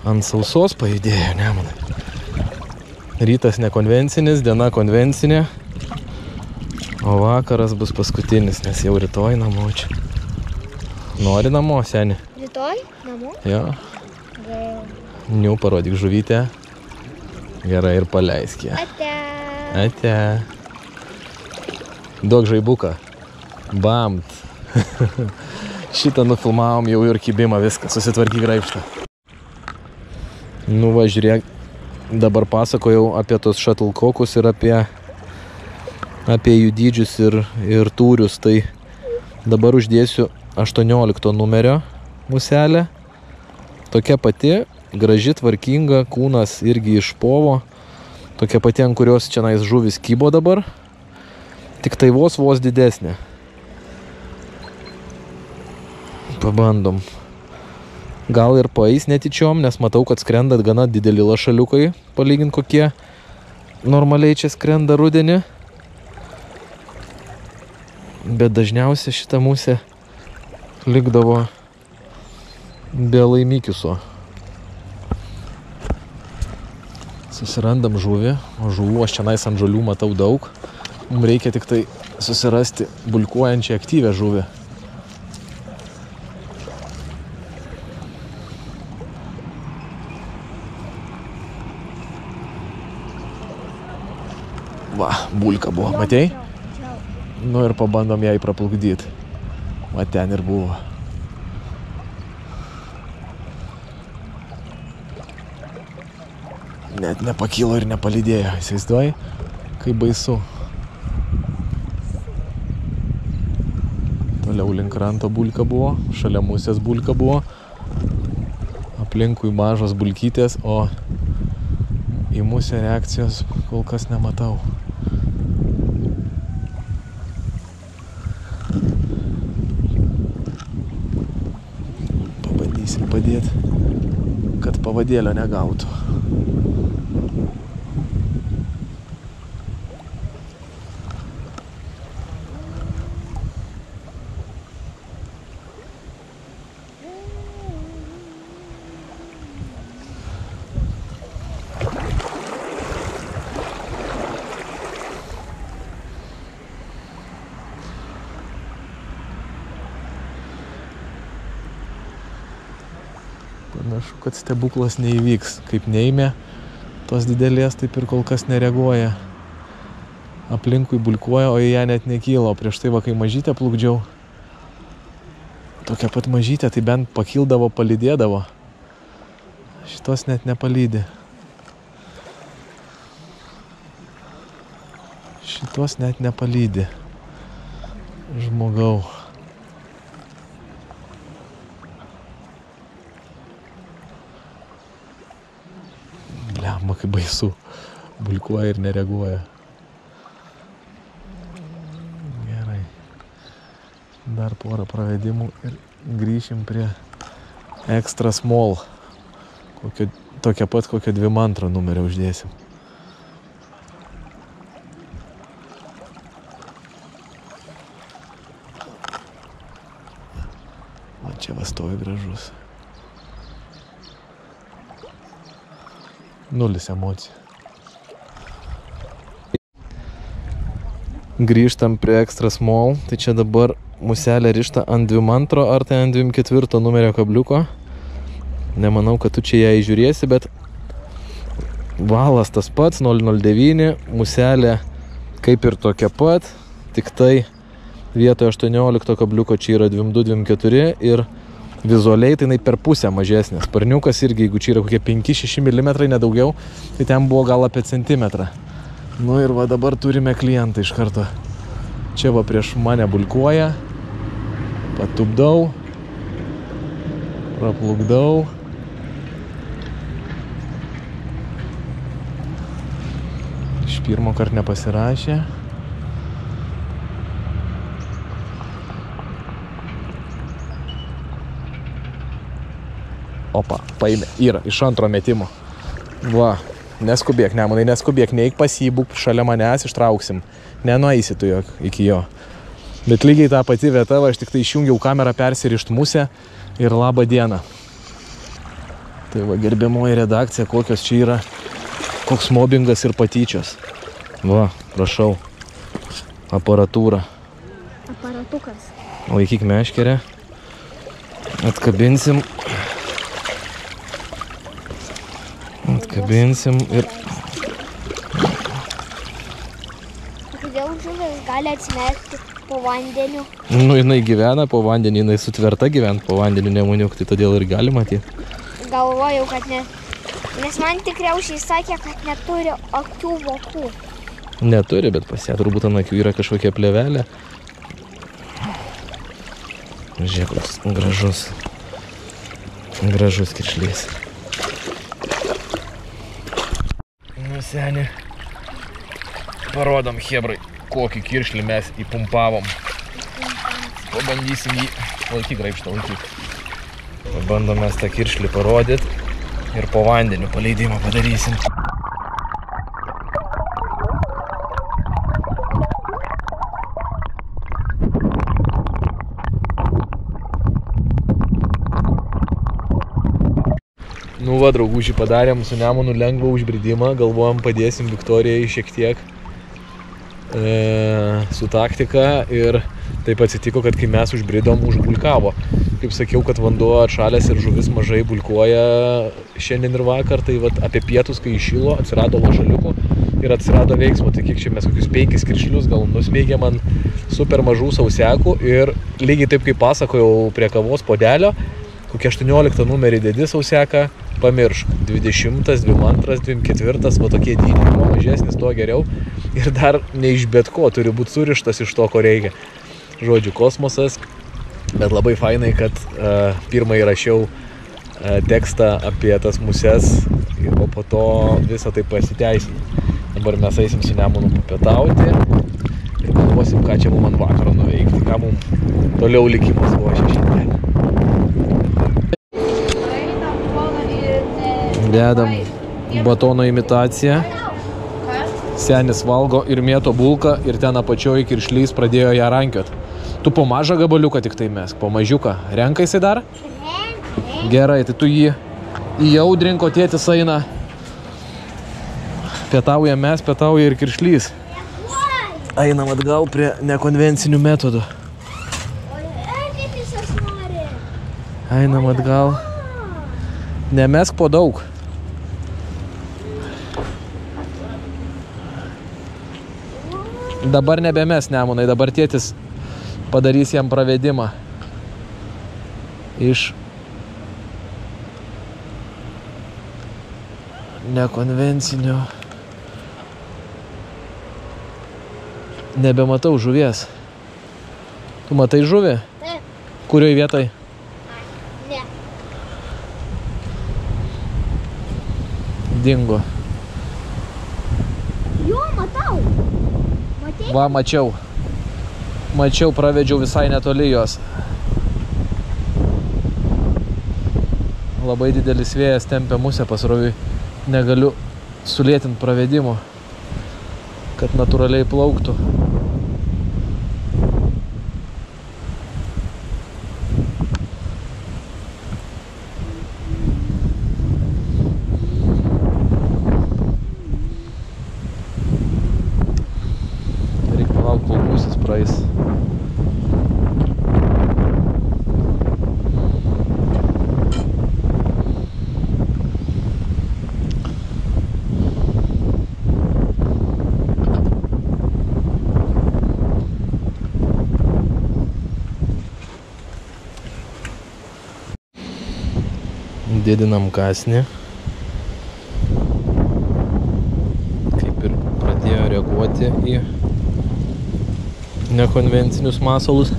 Ant sausos pajudėjo Nemunai. Rytas nekonvencinis, diena konvencinė. O vakaras bus paskutinis, nes jau rytoj namo čia. Nori namo, seni? Rytoj? Namo? Jo. Parodyk žuvytę. Gerai, ir paleisk ją. Ate. Duok žaibuką. Bamt. Šitą nufilmavom jau ir kibimą, viską. Susitvarkyk graibštą. Nu va, žiūrėk, dabar pasakojau apie tos šatlkokus ir apie jų dydžius ir tūrius. Tai dabar uždėsiu 18 numerio muselę. Tokia pati, graži, tvarkinga, kūnas irgi iš povo. Tokia pati, ant kurios čianais žuvis kybo dabar. Tik tai vos didesnė. Pabandom. Gal ir paeis netyčiom, nes matau, kad skrenda gana dideli lašaliukai, palygint kokie normaliai čia skrenda rudenį. Bet dažniausiai šitą musę likdavo be laimikiuso. Susirandam žuvį, o žuvų aš čianais ant žolių matau daug. Mums reikia tik tai susirasti bulkuojančią aktyvę žuvį. Va, bulka buvo, matei? Nu ir pabandom ją praplukdyti. Va, ten ir buvo. Net nepakilo ir nepalydėjo, įsivaizduoji? Kaip baisu. Toliau link kranto bulka buvo, šalia musės bulka buvo. aplinkui mažos bulkytės, o į musę reakcijos kol kas nematau. Pabandysim padėti, kad pavadėlio negautų. Panašu, kad stebuklas neįvyks. Kaip neėmė tos didelės, taip ir kol kas nereaguoja. Aplinkui bulkuoja, o į ją net nekyla. O prieš tai, kai mažytę plukdžiau, tokia pat mažytė, tai bent pakildavo, palydėdavo. Šitos net nepalydė. Šitos net nepalydė. Žmogau. Blemba, kaip baisu. Bulkuoja ir nereaguoja. Gerai. Dar porą pravedimų ir grįšim prie extra small. Tokia pat, kokią 2 numerį uždėsim. Va čia va stovi gražus. 0 emocijų. Grįžtam prie extra small. Tai čia dabar muselė rišta ant 2 ar tai ant 24 numerio kabliuko. Nemanau, kad tu čia ją įžiūrėsi, bet valas tas pats, 009, muselė kaip ir tokia pat, tik tai vietoje 18 kabliuko čia yra 22-24 ir vizualiai tai per pusę mažesnė. Sparniukas irgi, jeigu čia yra kokie 5-6 mm, nedaugiau, tai ten buvo gal apie centimetrą. Nu ir va dabar turime klientą iš karto. Čia va prieš mane bulkuoja, patupdau, praplukdau. Iš pirmo kart nepasirašė. Opa, paėmė. Yra, iš antro metimo. Va, neskubėk, Nemanai, neskubėk, neik pas jį, būk šalia manęs, ištrauksim. Nenueisi tu iki jo. Bet lygiai tą pati vieta, aš tik tai išjungiau kamerą persirišt musę ir labą dieną. Tai va, gerbiamoji redakcija, kokios čia yra, koks mobbingas ir patyčios. Va, prašau, aparatūra. Aparatukas. Laikyk meškerę. Atkabinsim. Atkabinsim ir... Kodėl žuvis gali atsimerkti po vandeniu? Nu, jinai gyvena po vandeniu, jinai sutverta gyvent po vandeniu, nemaniuk, tai todėl ir gali matyti. Galvojau, kad ne. Nes man tikriausiai sakė, kad neturi akių vokų. Neturi, bet pas ją turbūt ant akių yra kažkokia plėvelė. Žiūrėk, koks gražus. Gražus kiršlys. Nu, seni. Parodom hebrai, kokį kiršlį mes įpumpavom. Pabandysim jį. Laikyk, raipštą, laikyk. Pabandom mes tą kiršlį parodyti ir po vandeniu paleidimą padarysim. Nu va, draugužiai, padarėm su Nemanu lengvą užbridimą, galvojom padėsim Viktorijai šiek tiek su taktika ir taip atsitiko, kad kai mes užbridom, užbulkavo. Kaip sakiau, kad vanduo atšalęs ir žuvis mažai bulkuoja šiandien ir vakar, tai vat apie pietus, kai iššilo, atsirado lašaliukų ir atsirado veiksmo. Tai kiek čia mes kokius 5 kiršlius gal nusmeigė man super mažų sausekų ir lygiai taip kaip pasakojau prie kavos puodelio, kokie 18 numerį dedi sauseką, pamiršk. 20, 22, 24, va tokie dydžiai, kuo mažesnis, tuo geriau. Ir dar ne iš bet ko, turi būti surištas iš to, ko reikia. Žodžiu, kosmosas, bet labai fainai, kad pirmą įrašiau tekstą apie tas muses, o po to visą tai pasiteisino. Dabar mes eisim su Nemunu papietauti ir galvosim, ką čia mums ant vakaro nuveikti, ką mums toliau likimas ruošia šiandien. Dedam batono imitaciją. Senis valgo ir mėto bulką ir ten apačioj kiršlys pradėjo ją rankiot. Tu po mažą gabaliuką tik tai mesk, po mažiuką. Renka jisai dar? Gerai, tai tu jį įaudrinko, tėtis eina. Pietauja mes, pietauja ir kiršlys. Einam atgal prie nekonvencinių metodų. Einam atgal. Nemesk po daug. Dabar nebemes Nemunai, dabar tėtis padarys jam pravedimą iš nekonvencinio. Nebematau žuvies. Tu matai žuvį? Taip. Kurioj vietoj? Ne. Dingo. Jo, matau. Matei? Va, mačiau. Mačiau, pravedžiau visai netoli jos. Labai didelis vėjas tempia musę pasroviui. Negaliu sulėtinti pravedimo, kad natūraliai plauktų. Reikia palaukti, kol musės praeis. Didinam kąsnį. Kaip ir pradėjo reaguoti į nekonvencinius masalus.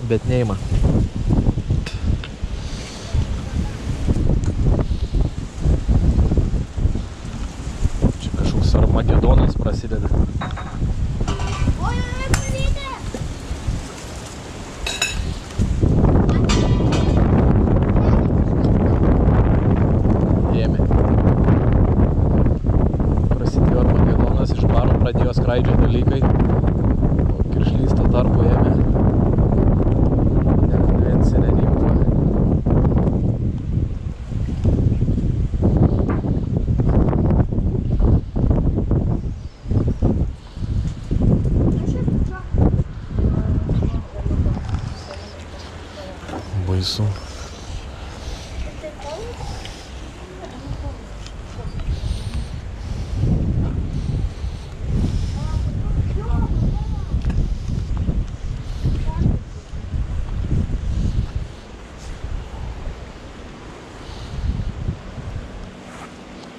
Bet neima. Čia kažkoks armagedonas prasideda. Pradėjo skraidžioti dalykai, o kiršlys to tarpu ėmė nekonvencinę nimfą. Baisu.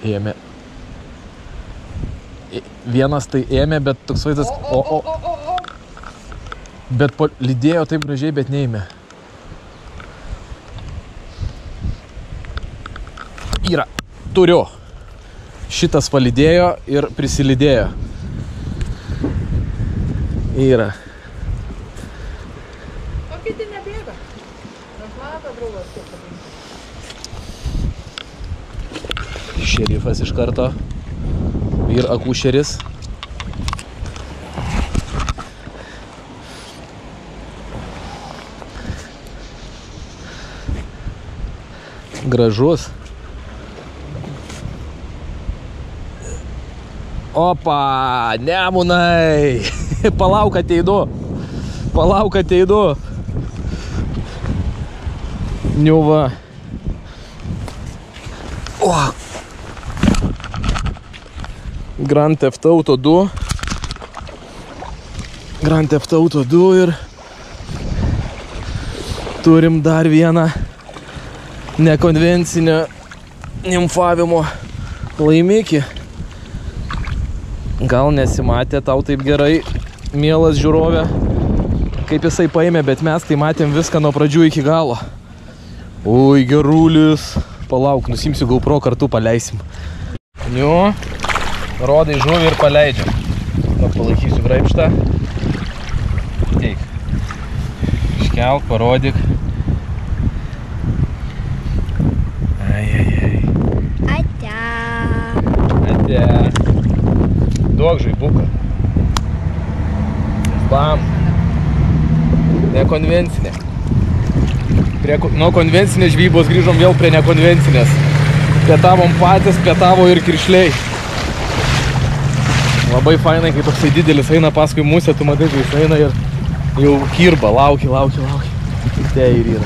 Ėmė. Vienas tai ėmė, bet toks vaizdas. Bet lydėjo taip gražiai, bet neėmė. Yra. Turiu. Šitas palydėjo ir prisilydėjo. Yra. O kiti nebėga. Nes mato draugas kaip padaryti. Šerifas iš karto ir akušeris. Gražus. Opa, Nemunai. Palauk, ateidu. Palauk, ateidu. Niuva. O. Grand Theft Auto 2. Grand Theft Auto 2 ir turim dar vieną nekonvencinio nimfavimo laimikį. Gal nesimatė tau taip gerai, mielas žiūrovė, kaip jisai paėmė, bet mes tai matėm viską nuo pradžių iki galo. Ui, gerulis. Palauk, nusimsiu GoPro, kartu paleisim. Niu, rodai žuvį ir paleidžiam. Nu, palaikysiu graibštą. Teik. Iškelk, parodyk. Ai. Ate. Duok žaibuką. Bam. Nekonvencinė. Nuo konvencinės žvybos grįžom vėl prie nekonvencinės. Pietavom patys, pietavo ir kiršliai. Labai fainai, kai toksai didelis eina paskui musę, tu matai, kai jis eina ir jau kirba, lauki. Te ir yra.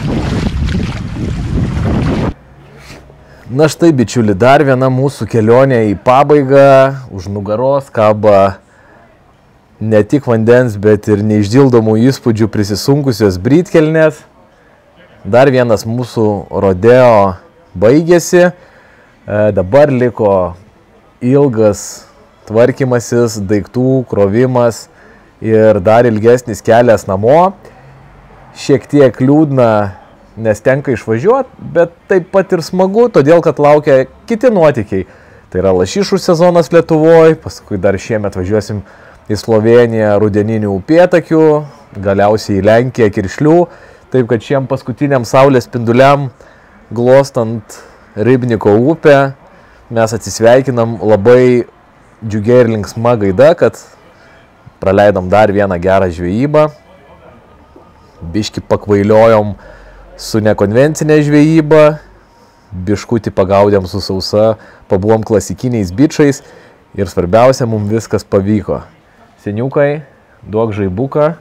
Na štai, bičiuli, dar viena mūsų kelionė į pabaigą. Už nugaros kaba ne tik vandens, bet ir neišdildomų įspūdžių prisisunkusios brytkelnės. Dar vienas mūsų rodeo baigėsi. Dabar liko ilgas tvarkymasis, daiktų krovimas ir dar ilgesnis kelias namo. Šiek tiek liūdna, nes tenka išvažiuoti, bet taip pat ir smagu, todėl kad laukia kiti nuotykiai. Tai yra lašišų sezonas Lietuvoje, paskui dar šiemet važiuosim į Slovėniją rudeninių upėtakių, galiausiai į Lenkiją kiršlių. Taip kad šiem paskutiniam saulės spinduliam, glostant Ribniko upę, mes atsisveikinam labai džiugiai ir linksma gaida, kad praleidom dar vieną gerą žvejybą. Biškį pakvailiojom su nekonvencinė žvejyba, biškutį pagaudėm su sausa, pabuvom klasikiniais bičais ir svarbiausia, mums viskas pavyko. Seniukai, duok žaibuką.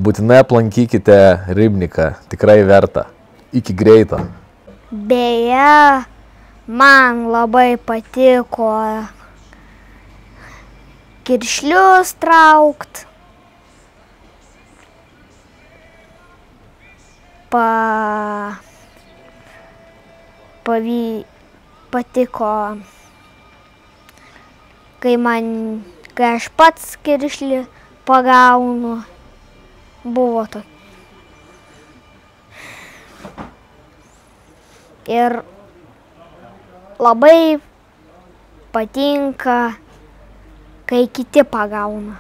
Būtinai aplankykite Ribniką, tikrai verta. Iki greito. Beje, man labai patiko kiršlius traukt. Patiko, kai aš pats kiršlį pagaunu. Buvo tokia. Ir labai patinka, kai kiti pagauna.